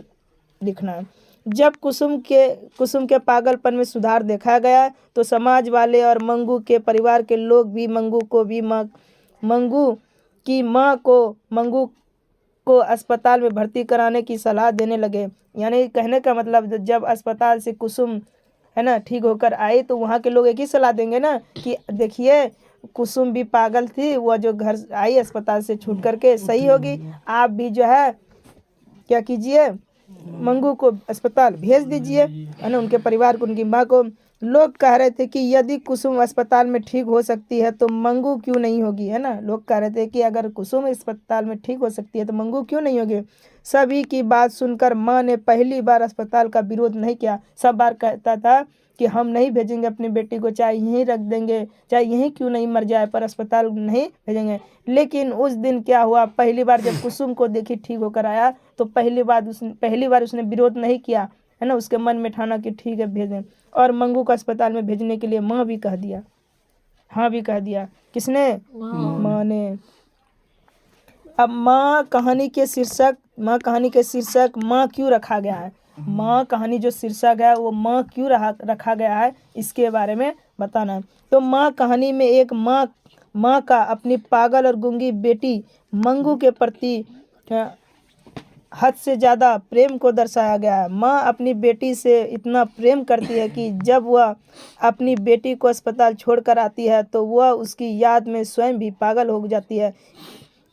लिखना है। जब कुसुम के पागलपन में सुधार देखा गया तो समाज वाले और मंगू के परिवार के लोग भी मंगू को अस्पताल में भर्ती कराने की सलाह देने लगे। यानी कहने का मतलब, जब अस्पताल से कुसुम है ना ठीक होकर आई तो वहाँ के लोग एक ही सलाह देंगे ना कि देखिए कुसुम भी पागल थी, वह जो घर आई अस्पताल से छूट करके सही होगी, आप भी जो है क्या कीजिए, मंगू को अस्पताल भेज दीजिए, है ना, उनके परिवार को, उनकी माँ को। लोग कह रहे थे कि यदि कुसुम अस्पताल में ठीक हो सकती है तो मंगू क्यों नहीं होगी, है ना। लोग कह रहे थे कि अगर कुसुम अस्पताल में ठीक हो सकती है तो मंगू क्यों नहीं होगी। सभी की बात सुनकर माँ ने पहली बार अस्पताल का विरोध नहीं किया। सब बार कहता था कि हम नहीं भेजेंगे अपनी बेटी को, चाहे यहीं रख देंगे, चाहे यहीं क्यों नहीं मर जाए, पर अस्पताल नहीं भेजेंगे। लेकिन उस दिन क्या हुआ, पहली बार जब कुसुम को देखी ठीक होकर आया तो पहली बार उसने विरोध नहीं किया, है ना। उसके मन में ठाना कि ठीक है भेजें, और मंगू को अस्पताल में भेजने के लिए माँ भी कह दिया, हाँ भी कह दिया। किसने? माँ ने। अब माँ कहानी के शीर्षक माँ क्यों रखा गया है। माँ कहानी जो शीर्षक है वो माँ क्यों रखा गया है, इसके बारे में बताना है। तो माँ कहानी में एक माँ का अपनी पागल और गूंगी बेटी मंगू के प्रति हद से ज़्यादा प्रेम को दर्शाया गया है। माँ अपनी बेटी से इतना प्रेम करती है कि जब वह अपनी बेटी को अस्पताल छोड़कर आती है तो वह उसकी याद में स्वयं भी पागल हो जाती है,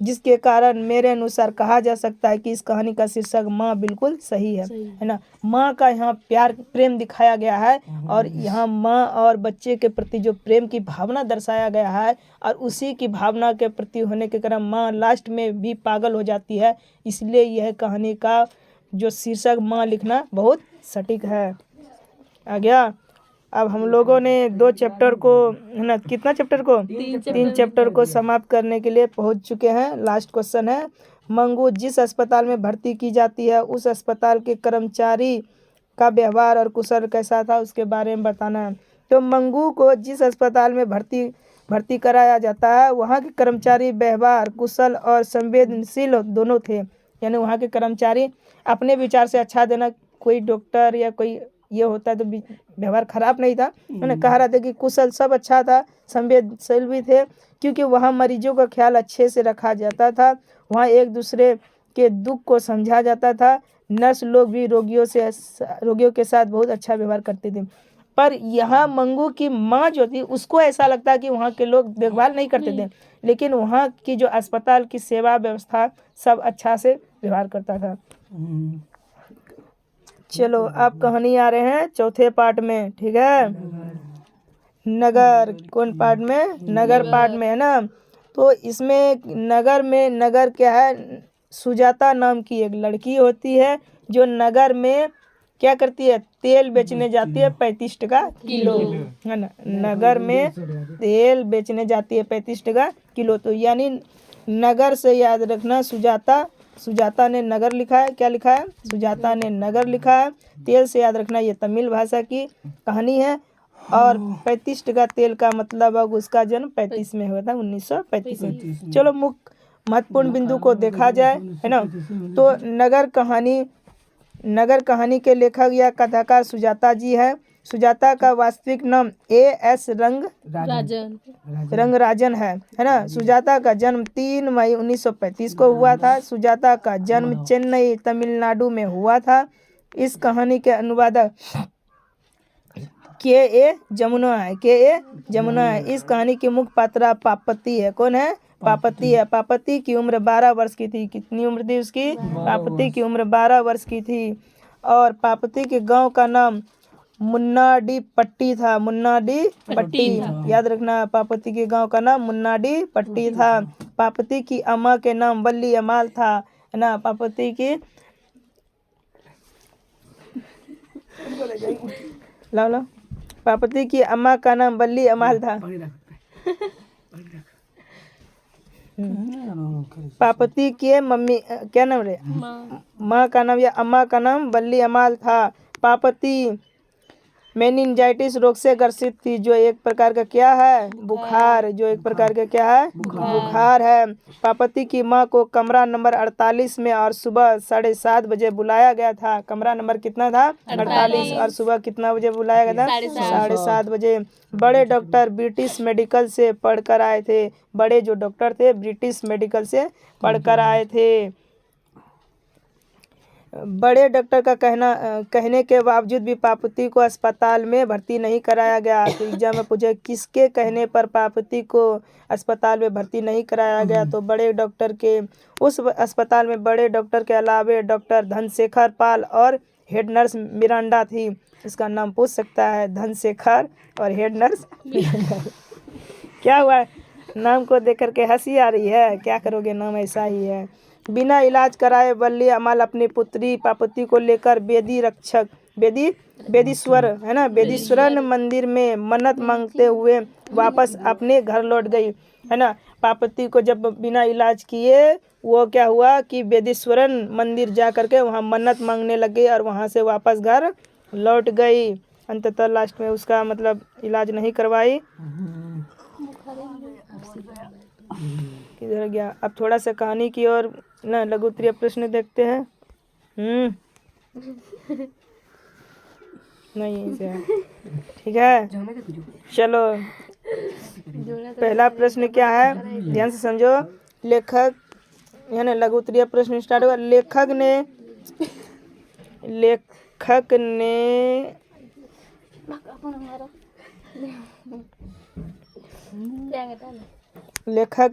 जिसके कारण मेरे अनुसार कहा जा सकता है कि इस कहानी का शीर्षक माँ बिल्कुल सही है ना। माँ का यहाँ प्यार प्रेम दिखाया गया है और यहाँ माँ और बच्चे के प्रति जो प्रेम की भावना दर्शाया गया है, और उसी की भावना के प्रति होने के कारण माँ लास्ट में भी पागल हो जाती है। इसलिए यह कहानी का जो शीर्षक माँ लिखना बहुत सटीक है। आ गया। अब हम लोगों ने 2 चैप्टर को, है ना, कितना चैप्टर को, 3 चैप्टर को समाप्त करने के लिए पहुंच चुके हैं। लास्ट क्वेश्चन है, मंगू जिस अस्पताल में भर्ती की जाती है उस अस्पताल के कर्मचारी का व्यवहार और कुशल कैसा था, उसके बारे में बताना है। तो मंगू को जिस अस्पताल में भर्ती कराया जाता है वहाँ के कर्मचारी व्यवहार कुशल और संवेदनशील दोनों थे। यानी वहाँ के कर्मचारी अपने विचार से अच्छा देना। कोई डॉक्टर या कोई ये होता है तो व्यवहार खराब नहीं था। मैंने कह रहा था कि कुशल सब अच्छा था, संवेदनशील भी थे, क्योंकि वहाँ मरीजों का ख्याल अच्छे से रखा जाता था। वहाँ एक दूसरे के दुख को समझा जाता था। नर्स लोग भी रोगियों के साथ बहुत अच्छा व्यवहार करते थे। पर यहाँ मंगू की माँ जो थी उसको ऐसा लगता कि वहाँ के लोग देखभाल नहीं करते थे, लेकिन वहाँ की जो अस्पताल की सेवा व्यवस्था सब अच्छा से व्यवहार करता था। चलो अब कहानी आ रहे हैं चौथे पार्ट में, ठीक है। नगर, कौन पार्ट में? नगर पार्ट में, है ना। तो इसमें नगर क्या है, सुजाता नाम की एक लड़की होती है जो नगर में क्या करती है, तेल बेचने जाती है 35 टका किलो, है ना। नगर में तेल बेचने जाती है 35 टका किलो। तो यानी नगर से याद रखना, सुजाता ने नगर लिखा है। क्या लिखा है? सुजाता ने नगर लिखा है। तेल से याद रखना, ये तमिल भाषा की कहानी है। और 35 टका तेल का मतलब अब उसका जन्म 35 में हुआ था, 1935 में। चलो मुख्य महत्वपूर्ण बिंदु को देखा जाए, है ना। तो नगर कहानी के लेखक या कथाकार सुजाता जी है। सुजाता का वास्तविक नाम A.S. रंगराजन है ना। सुजाता का जन्म 3 मई 1935 को हुआ था। सुजाता का जन्म चेन्नई, तमिलनाडु में हुआ था। इस कहानी के अनुवादक K.A. जमुना है। इस कहानी की मुख्य पात्रा पापती है। कौन है? पापती है। पापती की उम्र 12 वर्ष की थी। कितनी उम्र थी उसकी? पापती की उम्र 12 वर्ष की थी। और पापती के गांव का नाम मुन्नाडी पट्टी था। मुन्नाडी पट्टी, याद रखना। पापती के गांव का नाम मुन्नाडी पट्टी था। पापती की अम्मा के नाम वल्ली अमाल था, है ना। पापती की लो पापती की अम्मा का नाम वल्ली अमाल था। पापती के मम्मी क्या नाम रे? माँ का नाम या अम्मा का नाम वल्ली अमाल था। पापती मेनिंजाइटिस रोग से ग्रसित थी, जो एक प्रकार का क्या है? बुखार। जो एक प्रकार का क्या है? बुखार है। पापती की माँ को कमरा नंबर 48 में और सुबह 7:30 बजे बुलाया गया था। कमरा नंबर कितना था? 48। और सुबह कितना बजे बुलाया गया था? 7:30 बजे। बड़े डॉक्टर ब्रिटिश मेडिकल से पढ़कर आए थे। बड़े जो डॉक्टर थे ब्रिटिश मेडिकल से पढ़कर आए थे। बड़े डॉक्टर का कहने के बावजूद भी पापती को अस्पताल में भर्ती नहीं कराया गया। तो एग्जाम में पूछे किसके कहने पर पापती को अस्पताल में भर्ती नहीं कराया गया, तो बड़े डॉक्टर के उस अस्पताल में बड़े डॉक्टर के अलावे डॉक्टर धनशेखर पाल और हेड नर्स मिरांडा थी। इसका नाम पूछ सकता है, धनशेखर और हेड नर्स मिरांडा। क्या हुआ? नाम को देख करके हंसी आ रही है? क्या करोगे, नाम ऐसा ही है। बिना इलाज कराए वल्ली अमाल अपनी पुत्री पापती को लेकर बेदीश्वर, है ना, बेदीश्वरन मंदिर में मन्नत मांगते हुए वापस अपने घर लौट गई, है ना। पापती को जब बिना इलाज किए वो क्या हुआ कि बेदीश्वरन मंदिर जा करके वहाँ मन्नत मांगने लग गई और वहाँ से वापस घर लौट गई। अंततः लास्ट में उसका मतलब इलाज नहीं करवाई। किधर गया? अब थोड़ा सा कहानी की ओर ना लघु उत्तरीय प्रश्न देखते हैं। नहीं से है। ठीक है, चलो पहला प्रश्न क्या है, ध्यान से समझो। लेखक, है ना, लघु उत्तरीय प्रश्न स्टार्ट हुआ। लेखक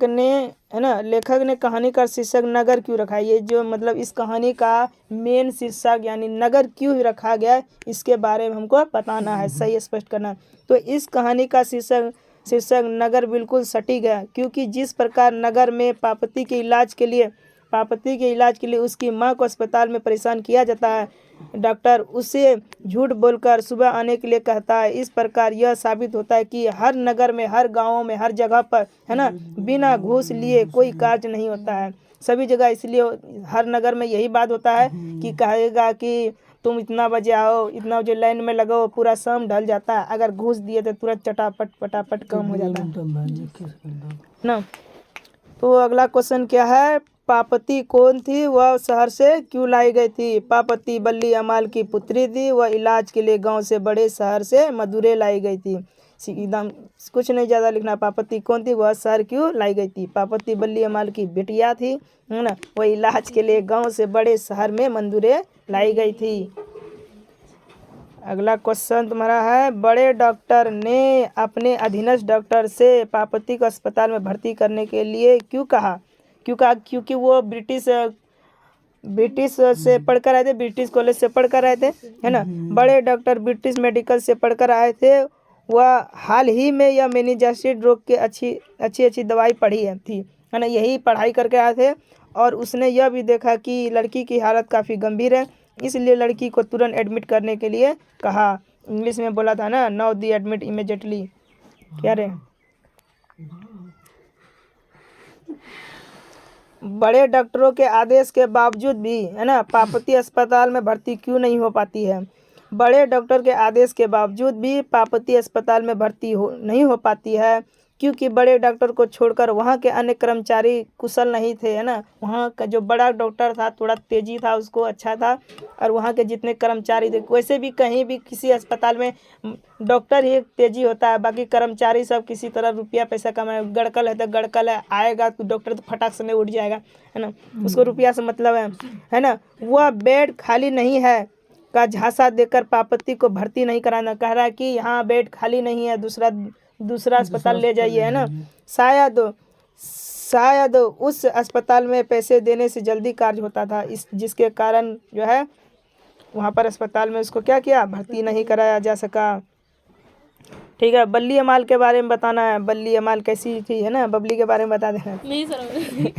ने है ना, लेखक ने कहानी का शीर्षक नगर क्यों रखा है? ये जो मतलब इस कहानी का मेन शीर्षक यानी नगर क्यों रखा गया है, इसके बारे में हमको बताना है, सही स्पष्ट करना है। तो इस कहानी का शीर्षक नगर बिल्कुल सटीक है, क्योंकि जिस प्रकार नगर में पापती के इलाज के लिए उसकी माँ को अस्पताल में परेशान किया जाता है, डॉक्टर उसे झूठ बोलकर सुबह आने के लिए कहता है। इस प्रकार यह साबित होता है कि हर नगर में, हर गाँव में, हर जगह पर, है ना, बिना घूस लिए कोई कार्य नहीं होता है सभी जगह। इसलिए हर नगर में यही बात होता है कि कहेगा कि तुम इतना बजे आओ, इतना बजे लाइन में लगो, पूरा शाम ढल जाता है। अगर घूस दिए तो तुरंत पटापट काम हो जाता है ना। तो अगला क्वेश्चन क्या है, पापती कौन थी, वह शहर से क्यों लाई गई थी। पापती बल्ली अमाल की पुत्री थी, वह इलाज के लिए गांव से बड़े शहर से मदुरै लाई गई थी। एकदम कुछ नहीं ज़्यादा लिखना। पापती कौन थी, वह शहर क्यों लाई गई थी। पापती बल्ली अमाल की बिटिया थी, है ना, वह इलाज के लिए गांव से बड़े शहर में मदुरै लाई गई थी। अगला क्वेश्चन तुम्हारा है, बड़े डॉक्टर ने अपने अधीनस्थ डॉक्टर से पापती को अस्पताल में भर्ती करने के लिए क्यों कहा। क्योंकि वो ब्रिटिश से पढ़कर आए थे, ब्रिटिश कॉलेज से पढ़कर आए थे, है ना। बड़े डॉक्टर ब्रिटिश मेडिकल से पढ़कर आए थे। वह हाल ही में यह मेनिंजाइटिस रोग के अच्छी दवाई पढ़ी थी, है ना, यही पढ़ाई करके आए थे। और उसने यह भी देखा कि लड़की की हालत काफ़ी गंभीर है, इसलिए लड़की को तुरंत एडमिट करने के लिए कहा। इंग्लिश में बोला था ना, नाउ दी एडमिट इमीडिएटली। क्या रे, बड़े डॉक्टरों के आदेश के बावजूद भी, है ना, पापती अस्पताल में भर्ती क्यों नहीं हो पाती है। बड़े डॉक्टर के आदेश के बावजूद भी पापती अस्पताल में भर्ती नहीं हो पाती है, क्योंकि बड़े डॉक्टर को छोड़कर वहाँ के अन्य कर्मचारी कुशल नहीं थे, है ना। वहाँ का जो बड़ा डॉक्टर था थोड़ा तेजी था, उसको अच्छा था, और वहाँ के जितने कर्मचारी थे, वैसे भी कहीं भी किसी अस्पताल में डॉक्टर ही तेजी होता है, बाकी कर्मचारी सब किसी तरह रुपया पैसा कमाए। गड़कल है तो गड़कल है, आएगा तो डॉक्टर तो फटाक से नहीं उठ जाएगा, है ना, उसको रुपया से मतलब है ना। वह बेड खाली नहीं है का झांसा देकर पापती को भर्ती नहीं कराना, कह रहा है कि यहाँ बेड खाली नहीं है, दूसरा अस्पताल ले जाइए, है ना। शायद उस अस्पताल में पैसे देने से जल्दी कार्य होता था, जिसके कारण जो है वहाँ पर अस्पताल में उसको क्या किया, भर्ती नहीं कराया जा सका। ठीक है, बल्ली अमाल के बारे में बताना है। बल्ली अमाल कैसी थी, है ना, बबली के बारे में बता देना। नहीं सर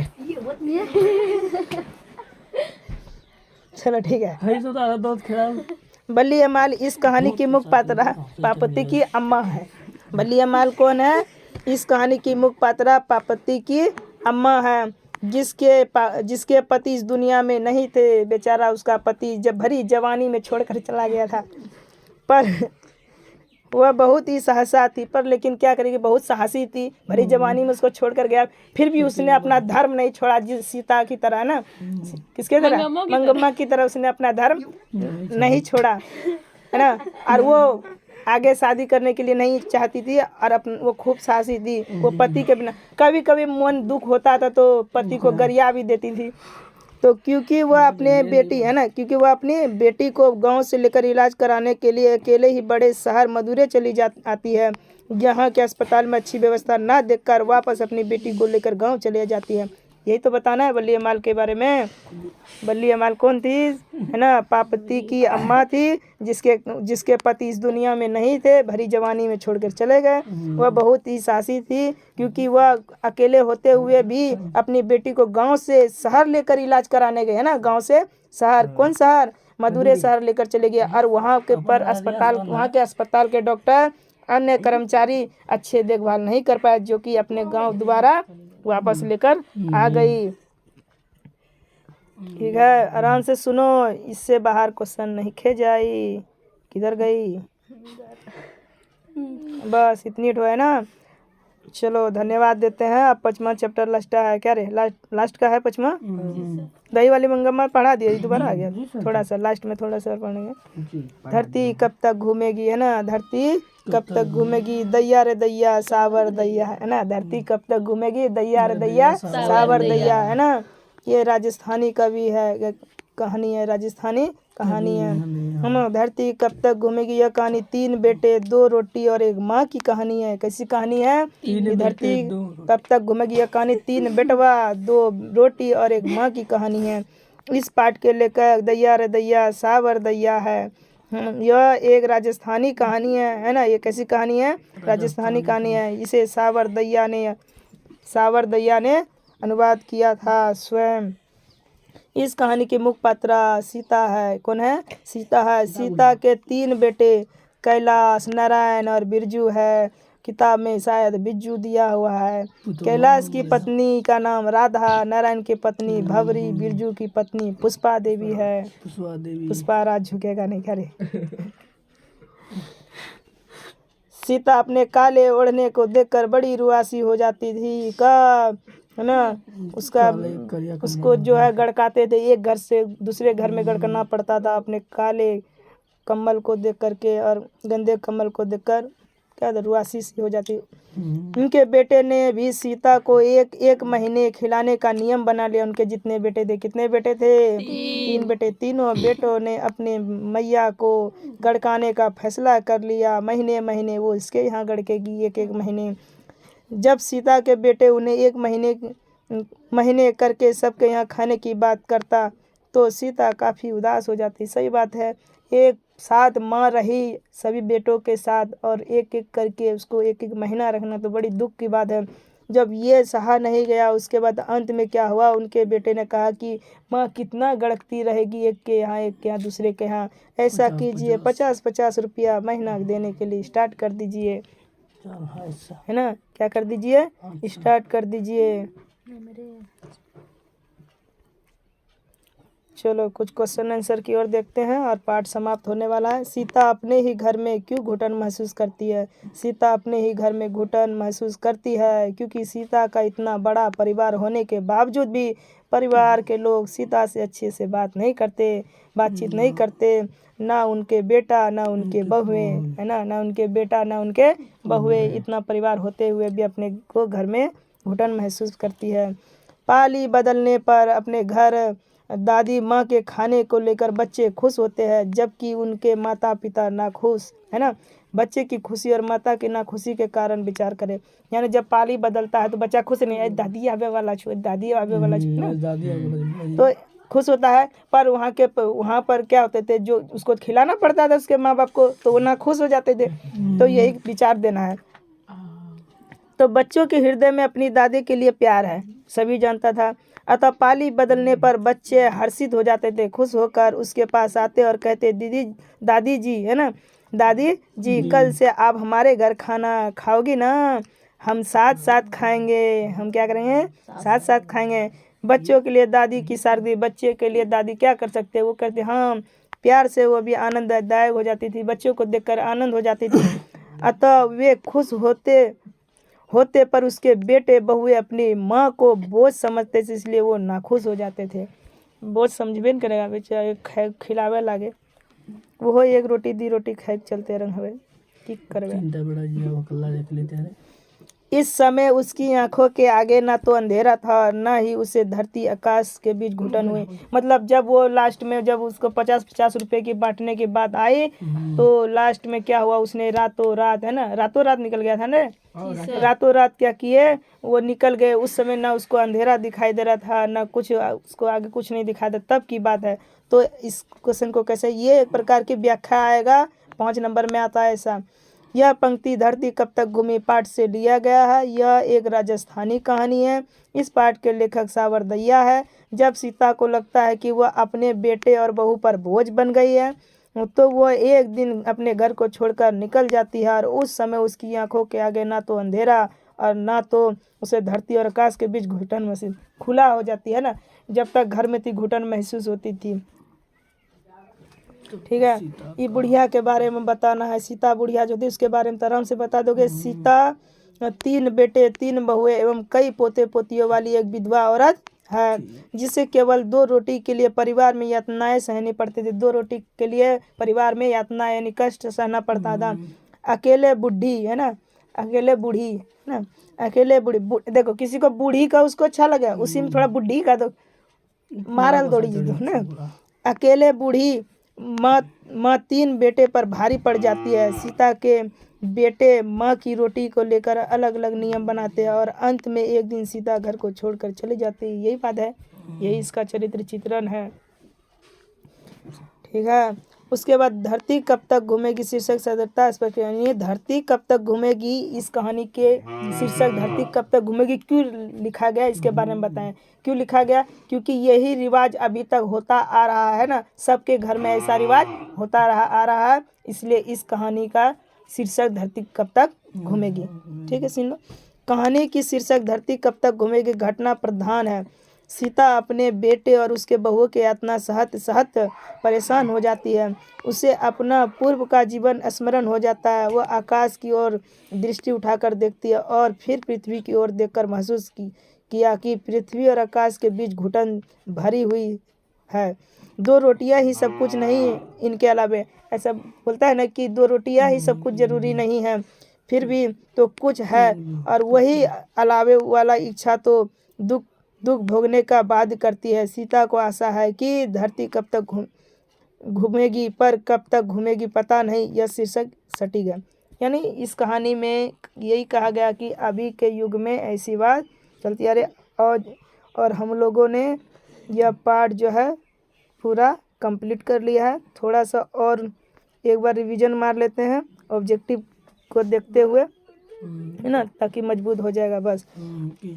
चलो ठीक है। भाई तो दादा बहुत खराब। बल्ली अमाल इस कहानी की मुख्य पात्रा पापती की अम्मा है। बल्ली अमाल कौन है, इस कहानी की मुख्य पात्रा पापती की अम्मा है, जिसके पति इस दुनिया में नहीं थे। बेचारा उसका पति जब भरी जवानी में छोड़कर चला गया था, पर वह बहुत ही साहसा थी, पर लेकिन क्या करेगी, बहुत साहसी थी, भरी जवानी में उसको छोड़कर गया, फिर भी उसने अपना धर्म नहीं छोड़ा, जिस सीता की तरह ना, किसके तरह, मंगम्मा की तरह उसने अपना धर्म नहीं छोड़ा, है ना। और वो आगे शादी करने के लिए नहीं चाहती थी, और वो खूब साहसी थी। वो पति के बिना, कभी कभी मन दुख होता था तो पति को गरिया भी देती थी। तो क्योंकि वह अपने बेटी, है ना, क्योंकि वह अपनी बेटी को गांव से लेकर इलाज कराने के लिए अकेले ही बड़े शहर मदुरै चली आती है। यहाँ के अस्पताल में अच्छी व्यवस्था ना देखकर वापस अपनी बेटी को लेकर गांव चले जाती है। यही तो बताना है बल्ली अमाल के बारे में। बल्ली अमाल कौन थी, है ना, पापती की अम्मा थी, जिसके पति इस दुनिया में नहीं थे, भरी जवानी में छोड़कर चले गए। वह बहुत ही साहसी थी, क्योंकि वह अकेले होते हुए भी अपनी बेटी को गांव से शहर लेकर इलाज कराने गए, है ना, गांव से शहर, कौन शहर, मदुरै शहर लेकर चले गए। और वहाँ के अस्पताल के डॉक्टर, अन्य कर्मचारी अच्छे देखभाल नहीं कर पाए, जो कि अपने गांव दोबारा वापस लेकर आ गई। ठीक है, आराम से सुनो, इससे बाहर क्वेश्चन नहीं खे जाई। किधर गई, बस इतनी तो है ना। चलो धन्यवाद देते हैं। अब 5वां चैप्टर लास्ट है, क्या रे, लास्ट का है 5वां। दही वाली मंगम्मा पढ़ा दिया, दोबारा आ गया, थोड़ा सा लास्ट में थोड़ा सा पढ़ेंगे। धरती कब तक घूमेगी, है ना, धरती कब तक घूमेगी, दैया रे दैया सावर दैया, है ना, धरती कब तक घूमेगी, दैया रे दैया सावर दैया, है ना। ये राजस्थानी कवि है, कहानी है, राजस्थानी कहानी है, ना। धरती कब तक घूमेगी, यह कहानी 3 बेटे 2 रोटी और 1 माँ की कहानी है। कैसी कहानी है, धरती कब तक घूमेगी, यह कहानी 3 बेटवा 2 रोटी और 1 माँ की कहानी है। इस पाठ के लेकर दैया रे दैया सावर दैया है। यह एक राजस्थानी कहानी है ना। ये कैसी कहानी है, राजस्थानी कहानी है। इसे सावर दैया ने अनुवाद किया था स्वयं। इस कहानी की मुख्य पात्रा सीता है। कौन है, सीता है। सीता के 3 बेटे कैलाश, नारायण और बिरजू है। किताब में शायद बिज्जू दिया हुआ है। कैलाश की पत्नी का नाम राधा, नारायण की पत्नी भवरी, बिरजू की पत्नी पुष्पा देवी है। पुष्पा राज झुकेगा नहीं, क्या रे। सीता अपने काले ओढ़ने को देखकर बड़ी रुआसी हो जाती थी। कब, है ना, उसका उसको जो है गड़काते थे, एक घर से दूसरे घर में गड़कना पड़ता था अपने काले कम्बल को देख करके और गंदे कम्बल को देखकर क्या रुआसी सी हो जाती। उनके बेटे ने भी सीता को एक एक महीने खिलाने का नियम बना लिया। उनके जितने बेटे थे, कितने बेटे थे? 3 बेटे। तीनों बेटों ने अपने मैया को गड़काने का फैसला कर लिया। महीने महीने वो इसके यहाँ गड़केगी, एक एक महीने। जब सीता के बेटे उन्हें एक महीने करके सबके यहाँ खाने की बात करता तो सीता काफ़ी उदास हो जाती। सही बात है, एक साथ माँ रही सभी बेटों के साथ और एक एक करके उसको एक एक महीना रखना तो बड़ी दुख की बात है। जब ये सहा नहीं गया, उसके बाद अंत में क्या हुआ, उनके बेटे ने कहा कि माँ कितना गड़कती रहेगी, एक के यहाँ एक के यहाँ दूसरे के यहाँ, ऐसा कीजिए 50-50 रुपया महीना देने के लिए स्टार्ट कर दीजिए, है ना, क्या कर दीजिए, स्टार्ट कर दीजिए। चलो कुछ क्वेश्चन आंसर की ओर देखते हैं और पाठ समाप्त होने वाला है। सीता अपने ही घर में क्यों घुटन महसूस करती है? सीता अपने ही घर में घुटन महसूस करती है क्योंकि सीता का इतना बड़ा परिवार होने के बावजूद भी परिवार के लोग सीता से अच्छे से बातचीत नहीं करते। ना उनके बेटा ना उनके बहुएं, है ना, ना उनके बेटा ना उनके बहुएं, इतना परिवार होते हुए भी अपने को घर में घुटन महसूस करती है। पाली बदलने पर अपने घर दादी माँ के खाने को लेकर बच्चे खुश होते हैं जबकि उनके माता पिता नाखुश, है ना। बच्चे की खुशी और माता की नाखुशी के कारण विचार करें। यानी जब पाली बदलता है तो बच्चा खुश नहीं है, दादी आवे वाला छो, दादी आवे वाला छो ना, तो खुश होता है। पर वहाँ पर क्या होते थे, जो उसको खिलाना पड़ता था उसके माँ बाप को, तो वो नाखुश हो जाते थे। तो यही विचार देना है। तो बच्चों के हृदय में अपनी दादी के लिए प्यार है, सभी जानता था। अतः पाली बदलने पर बच्चे हर्षित हो जाते थे, खुश होकर उसके पास आते और कहते, दादी जी, है ना, दादी जी कल से आप हमारे घर खाना खाओगी ना, हम साथ साथ खाएंगे। हम क्या करेंगे? साथ साथ खाएंगे। बच्चों के लिए दादी की सारदी, बच्चे के लिए दादी क्या कर सकते, वो करते हाँ, प्यार से वो भी आनंददायक हो जाती थी, बच्चों को देखकर आनंद हो जाती थी। अतः वे खुश होते पर उसके बेटे बहुए अपनी माँ को बोझ समझते थे, इसलिए वो नाखुश हो जाते थे। बोझ समझबे न करेगा बेचारा, खिलावे लागे वो एक रोटी दी रोटी खाए चलते रंग हवे की करवे। इस समय उसकी आंखों के आगे ना तो अंधेरा था ना ही उसे धरती आकाश के बीच घुटन हुई। मतलब जब वो लास्ट में जब उसको 50-50 रुपए की बांटने की बात आई तो लास्ट में क्या हुआ, उसने रातों रात, है ना, रातों रात निकल गया था ना, रातों रात क्या किए, वो निकल गए। उस समय ना उसको अंधेरा दिखाई दे रहा था ना कुछ, उसको आगे कुछ नहीं दिखाई दे, तब की बात है। तो इस क्वेश्चन को कैसे, ये एक प्रकार की व्याख्या आएगा, 5 नंबर में आता है ऐसा। यह पंक्ति धरती कब तक घूमी पाठ से लिया गया है। यह एक राजस्थानी कहानी है। इस पाठ के लेखक सावरदैया है। जब सीता को लगता है कि वह अपने बेटे और बहू पर बोझ बन गई है तो वह एक दिन अपने घर को छोड़कर निकल जाती है और उस समय उसकी आंखों के आगे ना तो अंधेरा और ना तो उसे धरती और आकाश के बीच घुटन महसूस, खुला हो जाती है ना, जब तक घर में थी घुटन महसूस होती थी। ठीक है, ये बुढ़िया के बारे में बताना है। सीता बुढ़िया जो थी उसके बारे में आराम से बता दोगे। सीता 3 बेटे 3 बहुएं एवं कई पोते पोतियों वाली एक विधवा औरत है जिसे केवल 2 रोटी के लिए परिवार में यातनाएं सहनी पड़ती थी। 2 रोटी के लिए परिवार में यातनाएं यानी कष्ट सहना पड़ता था। अकेले बुढ़ी, है ना, अकेले बूढ़ी, है ना, अकेले बूढ़ी, देखो किसी को बूढ़ी का उसको अच्छा लगे, उसी में थोड़ा बुढ़ी का तो मारल दौड़ी जी ना। अकेले बूढ़ी माँ 3 बेटे पर भारी पड़ जाती है। सीता के बेटे माँ की रोटी को लेकर अलग अलग नियम बनाते हैं और अंत में एक दिन सीता घर को छोड़कर चली जाती है। यही बात है, यही इसका चरित्र चित्रण है। ठीक है, उसके बाद धरती कब तक घूमेगी शीर्षक सदरता स्पष्ट, यानी धरती कब तक घूमेगी, इस कहानी के शीर्षक धरती कब तक घूमेगी क्यों लिखा गया, इसके बारे में बताएं। क्यों लिखा गया? क्योंकि यही रिवाज अभी तक होता आ रहा है ना, सबके घर में ऐसा रिवाज होता आ रहा है, इसलिए इस कहानी का शीर्षक धरती कब तक घूमेगी। ठीक है, सुन लो। कहानी की शीर्षक धरती कब तक घूमेगी घटना प्रधान है। सीता अपने बेटे और उसके बहुओं के यातना सहत सहत परेशान हो जाती है। उसे अपना पूर्व का जीवन स्मरण हो जाता है। वह आकाश की ओर दृष्टि उठाकर देखती है और फिर पृथ्वी की ओर देखकर महसूस किया कि पृथ्वी और आकाश के बीच घुटन भरी हुई है। 2 रोटियां ही सब कुछ नहीं, इनके अलावे ऐसा बोलता है ना कि 2 रोटियां ही सब कुछ जरूरी नहीं है, फिर भी तो कुछ है, और वही अलावे वाला इच्छा तो दुख दुख भोगने का बाध्य करती है। सीता को आशा है कि धरती कब तक घूमेगी, पर कब तक घूमेगी पता नहीं। यह शीर्षक सटीक है। यानी इस कहानी में यही कहा गया कि अभी के युग में ऐसी बात चलती आ रही, और हम लोगों ने यह पाठ जो है पूरा कंप्लीट कर लिया है। थोड़ा सा और एक बार रिवीजन मार लेते हैं ऑब्जेक्टिव को देखते हुए, है ना, ताकि मजबूत हो जाएगा। बस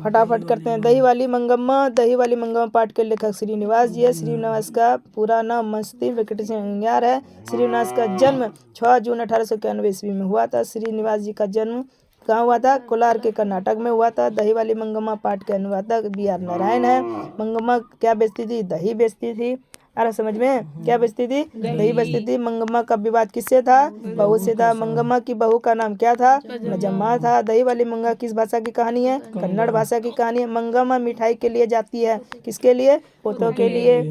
फटाफट करते हैं। दही वाली मंगम्मा पाठ के लेखक श्रीनिवास जी है। श्रीनिवास का पूरा नाम मस्ती वेंकटेश अयंगार है। श्रीनिवास का जन्म 6 जून 1891 ईस्वी में हुआ था। श्रीनिवास जी का जन्म कहाँ हुआ था? कोलार के कर्नाटक में हुआ था। दही वाली मंगम्मा पाठ के अनुवादक BR नारायण है। मंगम्मा क्या बेचती थी? दही बेचती थी। आ रहा समझ में? क्या बेचती थी? दही बेचती थी। मंगम्मा का विवाद किससे था? बहू से था। मंगम्मा की बहू का नाम क्या था? नजम्मा था। दही वाली मंगा किस भाषा की कहानी है? कन्नड़ भाषा की कहानी है। मंगम्मा मिठाई के लिए जाती है। किसके लिए? पोतों के लिए।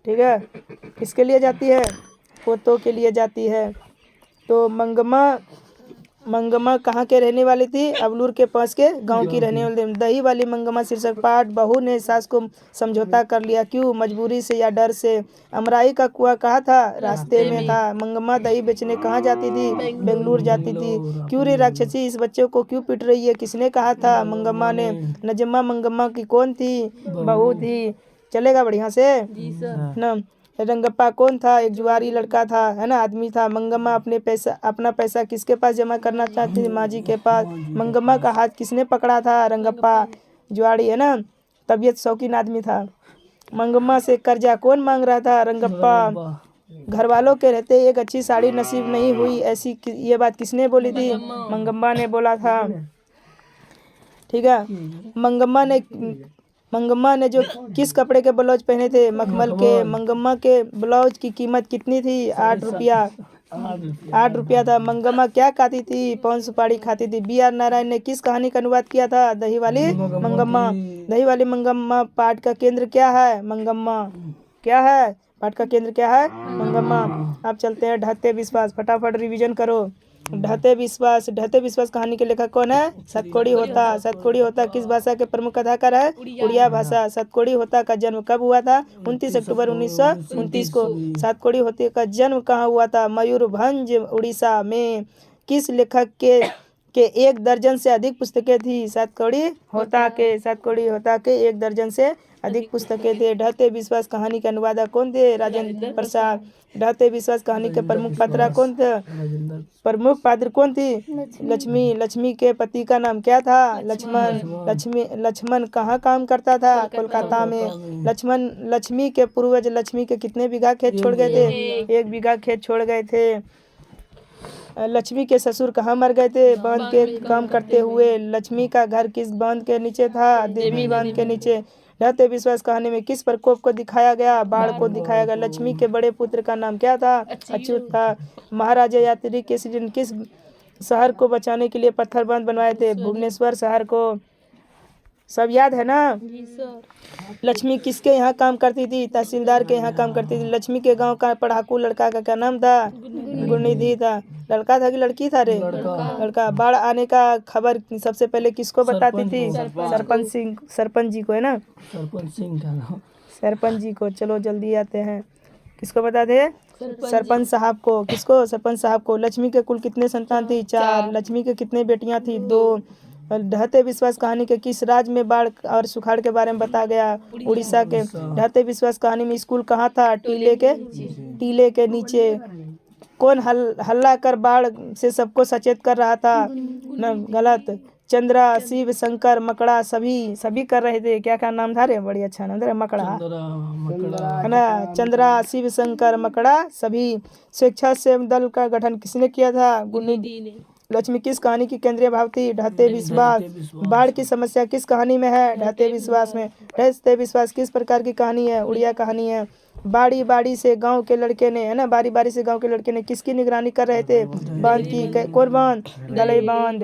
ठीक है, किसके लिए जाती है? पोतों के लिए जाती है। तो मंगम्मा कहाँ के रहने वाली थी? अबलूर के पास के गांव की रहने वाली थी। दही वाली मंगम्मा शीर्षक पाठ। बहू ने सास को समझौता कर लिया, क्यों? मजबूरी से या डर से। अमराई का कुआं कहाँ था? रास्ते में था। मंगम्मा दही बेचने कहाँ जाती थी? बेंगलुरु जाती थी। क्यों रे राक्षसी, इस बच्चे को क्यों पीट रही है? किसने कहा था? मंगम्मा ने। नजम्मा मंगम्मा की कौन थी? बहू थी। चलेगा बढ़िया से ना? रंगप्पा कौन था? एक जुआरी लड़का था, है ना, आदमी था। मंगम्मा अपना पैसा किसके पास जमा करना चाहती थी? माँ जी के पास। मंगम्मा का हाथ किसने पकड़ा था? रंगप्पा जुआरी, है ना, तबीयत शौकीन आदमी था। मंगम्मा से कर्जा कौन मांग रहा था? रंगप्पा। घर वालों के रहते एक अच्छी साड़ी नसीब नहीं हुई, ऐसी ये बात किसने बोली थी? मंगम्मा ने बोला था। ठीक है, मंगम्मा ने जो किस कपड़े के ब्लाउज पहने थे? मखमल के। मंगम्मा के ब्लाउज की कीमत कितनी थी? 8 रुपया। 8 रुपया था। मंगम्मा क्या खाती थी? पान सुपारी खाती थी। BR नारायण ने किस कहानी का अनुवाद किया था? दही वाली मंगम्मा। दही वाली मंगम्मा पाठ का केंद्र क्या है? मंगम्मा। क्या है? पाठ का केंद्र क्या है? मंगम्मा। अब चलते हैं ढहते विश्वास। फटाफट रिवीजन करो। ढहते विश्वास कहानी के लेखक कौन है? सतकोड़ी होता किस भाषा के प्रमुख कथाकार है? उड़िया भाषा। सतकोड़ी होता का जन्म कब हुआ था? 29 अक्टूबर 1929 को। सतकोड़ी होता का जन्म कहाँ हुआ था? मयूरभंज उड़ीसा में। किस लेखक के 1 दर्जन से अधिक पुस्तकें थी? सतकोड़ी होता के 1 दर्जन से अधिक पुस्तकें थे। ढहते विश्वास कहानी के अनुवादक कौन थे? राजेंद्र प्रसाद। ढहते विश्वास कहानी के प्रमुख पात्र कौन थे? प्रमुख पात्र कौन थी? लक्ष्मी के पति का नाम क्या था? लक्ष्मण कहाँ काम करता था? कोलकाता में। लक्ष्मी के पूर्वज लक्ष्मी के कितने बीघा खेत छोड़ गए थे? 1 बीघा खेत छोड़ गए थे। लक्ष्मी के ससुर कहाँ मर गए थे? बांध के काम करते हुए। लक्ष्मी का घर किस बांध के नीचे था? देवी बांध के नीचे। ढहते विश्वास कहानी में किस प्रकोप को दिखाया गया? बाढ़ को दिखाया गया। लक्ष्मी के बड़े पुत्र का नाम क्या था? अच्युत था। महाराजा यात्री केसरी ने किस शहर को बचाने के लिए पत्थर बांध बनवाए थे? भुवनेश्वर शहर को। सब याद है ना? लक्ष्मी किसके यहाँ काम करती थी? तहसीलदार के यहाँ काम करती थी। लक्ष्मी के गांव का पढ़ाकू लड़का का क्या नाम था? गुणनिधि था। लड़का था कि लड़की था रे? लड़का। बाढ़ आने का खबर सबसे पहले किसको बताती थी? सरपंच जी को, है ना? सरपंच जी को। चलो जल्दी आते हैं। किसको बताते हैं? सरपंच साहब को। किसको? सरपंच साहब को। लक्ष्मी के कुल कितने संतान थी? 4। लक्ष्मी के कितने बेटियां थी? 2। ढहते विश्वास कहानी के किस राज्य में बाढ़ और सुखाड़ के बारे में बताया गया? उड़ीसा के। ढहते विश्वास कहानी में स्कूल कहाँ था? टीले के नीचे। कौन हल्ला कर बाढ़ से सबको सचेत कर रहा था? न, गलत। चंद्रा, शिव, शंकर, मकड़ा सभी कर रहे थे। क्या नाम था रे? बड़ी अच्छा नाम था, मकड़ा, है ना? चंद्रा, शिव, शंकर, मकड़ा सभी। स्वेच्छासेवक दल का गठन किसने किया था? गुणनिधि ने। लक्ष्मी किस कहानी की केंद्रीय भाव थी? ढहते विश्वास। बाढ़ की समस्या किस कहानी में है? ढहते विश्वास में। ढहते विश्वास किस प्रकार की कहानी है? उड़िया कहानी है। बारी से गांव के लड़के ने, है ना, बारी से गांव के लड़के ने किसकी निगरानी कर रहे थे? बांध की। कौन बांध? दलई बांध।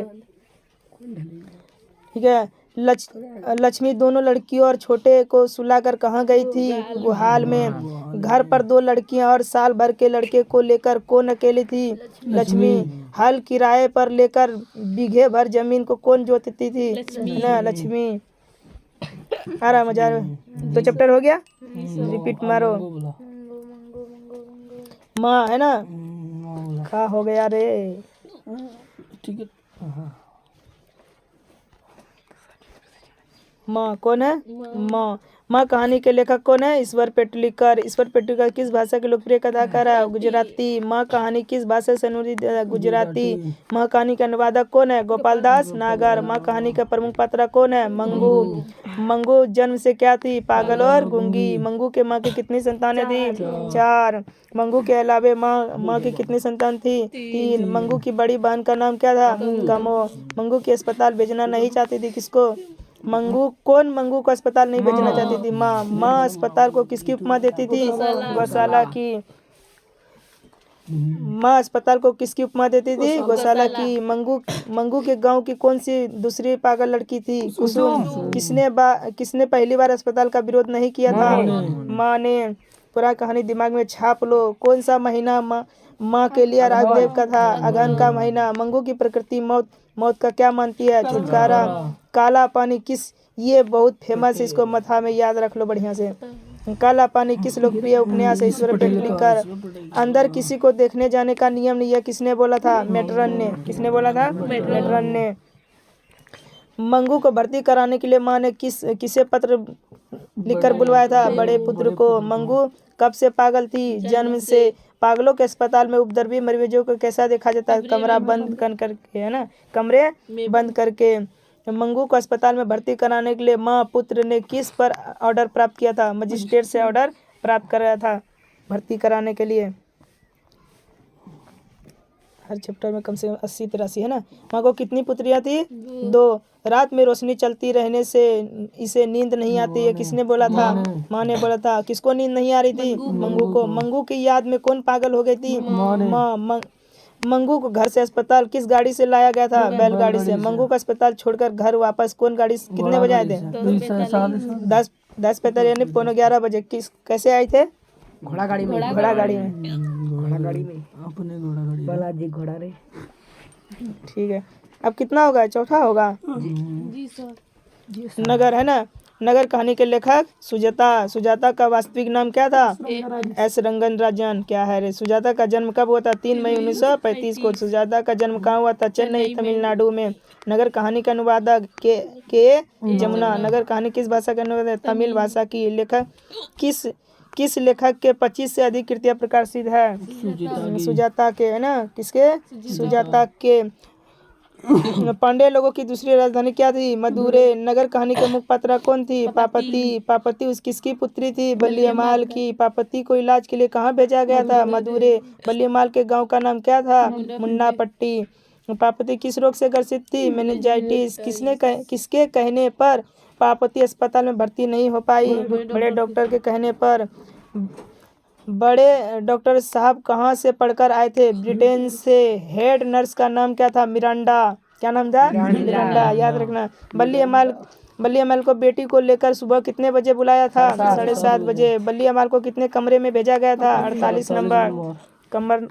ठीक है। लक्ष्मी दोनों लड़कियों और छोटे को सुलाकर कहाँ गई थी? गुहाल में। घर पर दो लड़कियां और साल भर के लड़के को लेकर कौन अकेली थी? लक्ष्मी। हल किराए पर लेकर बीघे भर जमीन को कौन जोतती थी? ना लक्ष्मी। आ रहा मजा आ रहा? तो चैप्टर हो गया, रिपीट मारो। बोला माँ है ना, बोला खा हो गया रे। ठीक है। हाँ माँ कौन है? माँ। माँ कहानी के लेखक कौन है? ईश्वर पेटलीकर। ईश्वर पेटलीकर किस भाषा के लोकप्रिय कथाकार है? गुजराती। माँ कहानी किस भाषा से अनुवादित है? गुजराती। माँ कहानी का अनुवादक कौन है? गोपाल दास नागर। माँ कहानी का प्रमुख पात्र कौन है? मंगू। मंगू जन्म से क्या थी? पागल और गूंगी। मंगू के माँ की कितनी संतानें थी? 4। मंगू के अलावे माँ की कितनी संतान थी? 3। मंगू की बड़ी बहन का नाम क्या था? कमो। मंगू की अस्पताल भेजना नहीं चाहती थी, किसको? मंगू को अस्पताल नहीं भेजना चाहती थी? माँ अस्पताल को किसकी उपमा देती थी? गौशाला की। माँ अस्पताल को किसकी उपमा देती थी? गौशाला की। मंगू के गांव की कौन सी दूसरी पागल लड़की थी? कुसुम। किसने पहली बार अस्पताल का विरोध नहीं किया था? माँ ने। पूरा कहानी दिमाग में छाप लो। कौन सा महीना माँ के लिए राजदेव का था? अगहन का महीना। मंगू की प्रकृति मौत का क्या मानती है? छुटकारा। काला पानी किस, ये बहुत फेमस है, इसको मथा में याद रख लो बढ़िया से। काला पानी किस लोकप्रिय उपन्यास है? ईश्वर पेटलीकर। अंदर किसी को देखने जाने का नियम नहीं है, किसने बोला था? मेट्रन ने। किसने बोला था? मेट्रन ने। मंगू को भर्ती कराने के लिए माँ ने किसे पत्र लिखकर बुलवाया था? बड़े पुत्र को। मंगू कब से पागल थी? जन्म से। पागलों के अस्पताल में उपद्रवी मरीजों को कैसा देखा जाता है? कमरा बंद करके, है ना, कमरे बंद करके। मंगू को अस्पताल में भर्ती कराने के लिए माँ पुत्र ने किस पर ऑर्डर प्राप्त किया था? मजिस्ट्रेट से ऑर्डर प्राप्त कराया था भर्ती कराने के लिए। हर चैप्टर में कम से कम 80-83 है ना। माँ को कितनी पुत्रियां थी? 2। रात में रोशनी चलती रहने से इसे नींद नहीं आती है, किसने बोला था? माँ ने बोला था। किसको नींद नहीं आ रही थी? मंगू को। मंगू की याद में कौन पागल हो गई थी? माँ। मंगू को घर से अस्पताल किस गाड़ी से लाया गया था? बैलगाड़ी से। मंगू का अस्पताल छोड़कर घर वापस कौन गाड़ी कितने बजे आए थे? 10:45 यानी 11:15 बजे। कैसे आए थे? घोड़ा गाड़ी में। अपने घोड़ा गाड़ी बालाजी घोड़ा रे। ठीक है, अब कितना होगा? चौथा होगा। जी सर। नगर है ना। नगर कहानी के लेखक सुजाता का वास्तविक नाम क्या था? एस रंगन राजन। क्या है रे? सुजाता का जन्म कब हुआ था? 3 मई 1935 को। सुजाता का जन्म कहाँ हुआ था? चेन्नई, तमिलनाडु में। नगर कहानी का अनुवादक के जमुना। नगर कहानी किस भाषा का अनुवाद है? तमिल भाषा की। लेखक किस लेखक के 25 से अधिक कृतियां प्रकाशित है? सुजाता के, है ना। किसके? सुजाता के। पांड्य लोगों की दूसरी राजधानी क्या थी? मदुरै। नगर कहानी के मुख्य पात्र कौन थी? पापती उस किसकी पुत्री थी? बल्लीअम्माल की। पापती को इलाज के लिए कहाँ भेजा गया था? मदुरै। बल्लीअम्माल के गांव का नाम क्या था? मुन्नापट्टी। पापती किस रोग से ग्रसित थी? मेनिंजाइटिस। किसके कहने पर पापती अस्पताल में भर्ती नहीं हो पाई? बड़े डॉक्टर के कहने पर। बड़े डॉक्टर साहब कहाँ से पढ़कर आए थे? ब्रिटेन से। हेड नर्स का नाम क्या था? मिरांडा। क्या नाम था? मिरांडा, याद रखना। बल्लीअम्माल को बेटी को लेकर सुबह कितने बजे बुलाया था? 7:30 बजे। बल्लीअम्माल को कितने कमरे में भेजा गया था? 48 नंबर।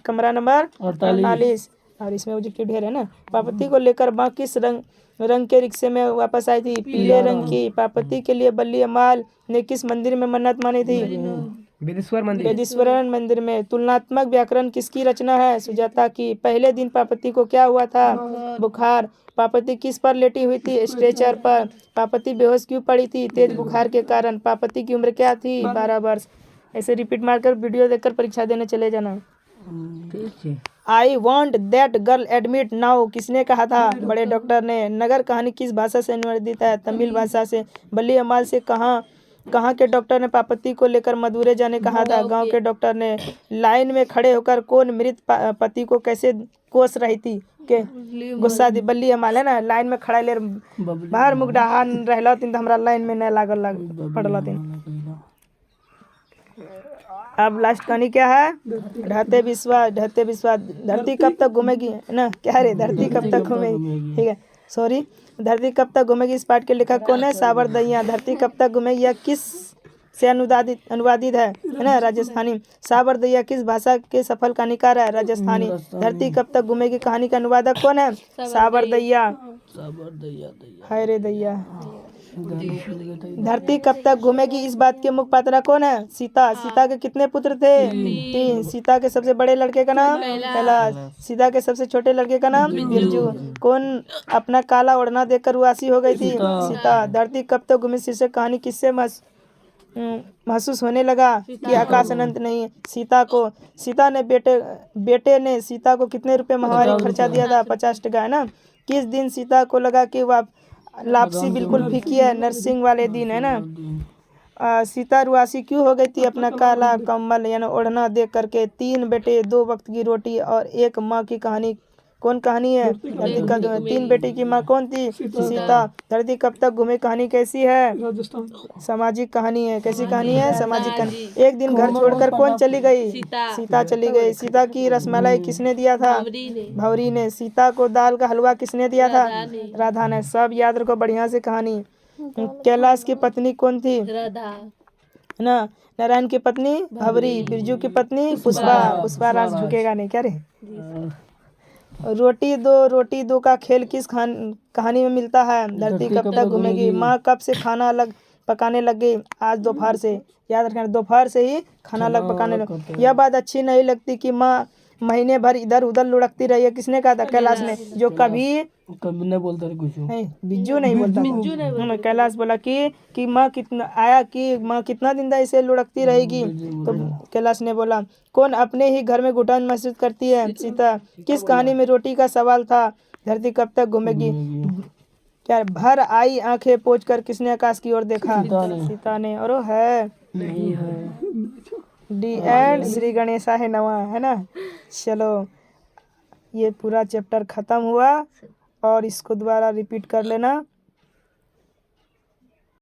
कमरा नंबर 48। और इसमें ऑब्जेक्टिव ढेर है ना। पापती को लेकर माँ किस रंग के रिक्शे में वापस आई थी? पीले रंग की। पापती के लिए बल्लीअम्माल ने किस मंदिर में मन्नत मानी थी? वेदीश्वरन मंदिर में। तुलनात्मक व्याकरण किसकी रचना है? सुजाता की। पहले दिन पापती को क्या हुआ था? बुखार। पापती किस पर लेटी हुई थी? स्ट्रेचर पर। पापती बेहोश क्यों पड़ी थी? तेज बुखार के कारण। पापती की उम्र क्या थी? 12 वर्ष। ऐसे रिपीट मारकर वीडियो देखकर परीक्षा देने चले जाना। I want that girl admit now, किसने कहा था? बड़े डॉक्टर ने। नगर कहानी किस भाषा से अनुवादित है? तमिल भाषा से। बल्लीअम्माल से कहाँ के डॉक्टर ने पापती को लेकर मदुरै जाने कहा था? गांव के डॉक्टर ने। लाइन में खड़े होकर कौन मृत पति को कैसे कोस रही थी? के गुस्सा दी बल्लीअम्माल, है ना। लाइन में खड़ा ले बाहर मुख डहा रहला तीन हमरा लाइन में न लागल पड़ला तीन। अब लास्ट कहानी क्या है? ढहते विश्वास। धरती कब तक घूमेगी, है ना। क्या रे? धरती कब तक घूमेगी? ठीक है। सॉरी। धरती कब तक घूमेगी इस पाठ के लेखक कौन है? साबर दहिया। धरती कब तक घूमेगी यह किस से अनुवादित है ना? राजस्थानी। साबर दहिया किस भाषा के सफल कहानीकार है? राजस्थानी। धरती कब तक घूमेगी कहानी का अनुवादक कौन है? साबर दहिया। साबर दैया दैया हाय रे दैया। गाने भूल गए थे। धरती कब तक घूमेगी इस बात के मुख्य पात्र कौन है? सीता। सीता के कितने पुत्र थे? 3। सीता के सबसे बड़े लड़के का नाम? कैलाश। सीता के सबसे छोटे लड़के का नाम? बिरजू। कौन अपना काला ओढ़ना देखकर उदासी हो गई थी? सीता। धरती कब तक घूमे शीर्षक कहानी किससे महसूस होने लगा कि आकाश अनंत नहीं है? सीता को। सीता ने बेटे ने सीता को कितने रुपए माहवारी खर्चा दिया था? 50 टका, है ना? किस दिन सीता को लगा कि लापसी बिल्कुल फीकी है? नरसिंह वाले दिन, है ना? सीता रुआसी क्यों हो गई थी अपना काला कम्बल यानी ओढ़ना देख करके? 3 बेटे, 2 वक्त की रोटी और 1 माँ की कहानी कौन कहानी है? धरती कब 3 बेटे की माँ कौन थी? सीता। धरती कब तक घूमे कहानी कैसी है? राजस्थान। सामाजिक कहानी है। कैसी कहानी है? सामाजिक कहानी। एक दिन घर छोड़कर कौन चली गई? सीता चली गई। सीता की रसमलाई किसने दिया था? भौरी ने। सीता को दाल का हलवा किसने दिया था? राधा ने। सब याद रखो बढ़िया से कहानी। कैलाश की पत्नी कौन थी? राधा। है ना? नारायण की पत्नी भवरी। बिरजू की पत्नी पुष्पा। पुष्पा राज झुकेगा नहीं क्या रे? रोटी दो का खेल किस कहानी में मिलता है? धरती कब तक घूमेगी। माँ कब से खाना अलग पकाने लग गई? आज दोपहर से। याद रखना दोपहर से ही खाना अलग पकाने लग। यह बात अच्छी नहीं लगती कि माँ महीने भर इधर उधर लुढ़कती रही है। किसने कहा था? कैलाश ने। जो कभी नहीं बोलता कुछ। नहीं, बिज्जू नहीं बोलता। कैलाश बोला कि माँ कितना दिन तक इसे लुढ़कती रहेगी? तो कैलाश ने बोला कौन अपने ही घर में घुटन महसूस करती है? सीता। किस कहानी में रोटी का सवाल था? धरती कब तक घूमेगी। क्या भर आई आंखें पोंछ कर किसने आकाश की ओर देखा? सीता ने। और वो है नहीं है। D and. श्री गणेशा है नवा, है ना? चलो ये पूरा चैप्टर खत्म हुआ और इसको दोबारा रिपीट कर लेना।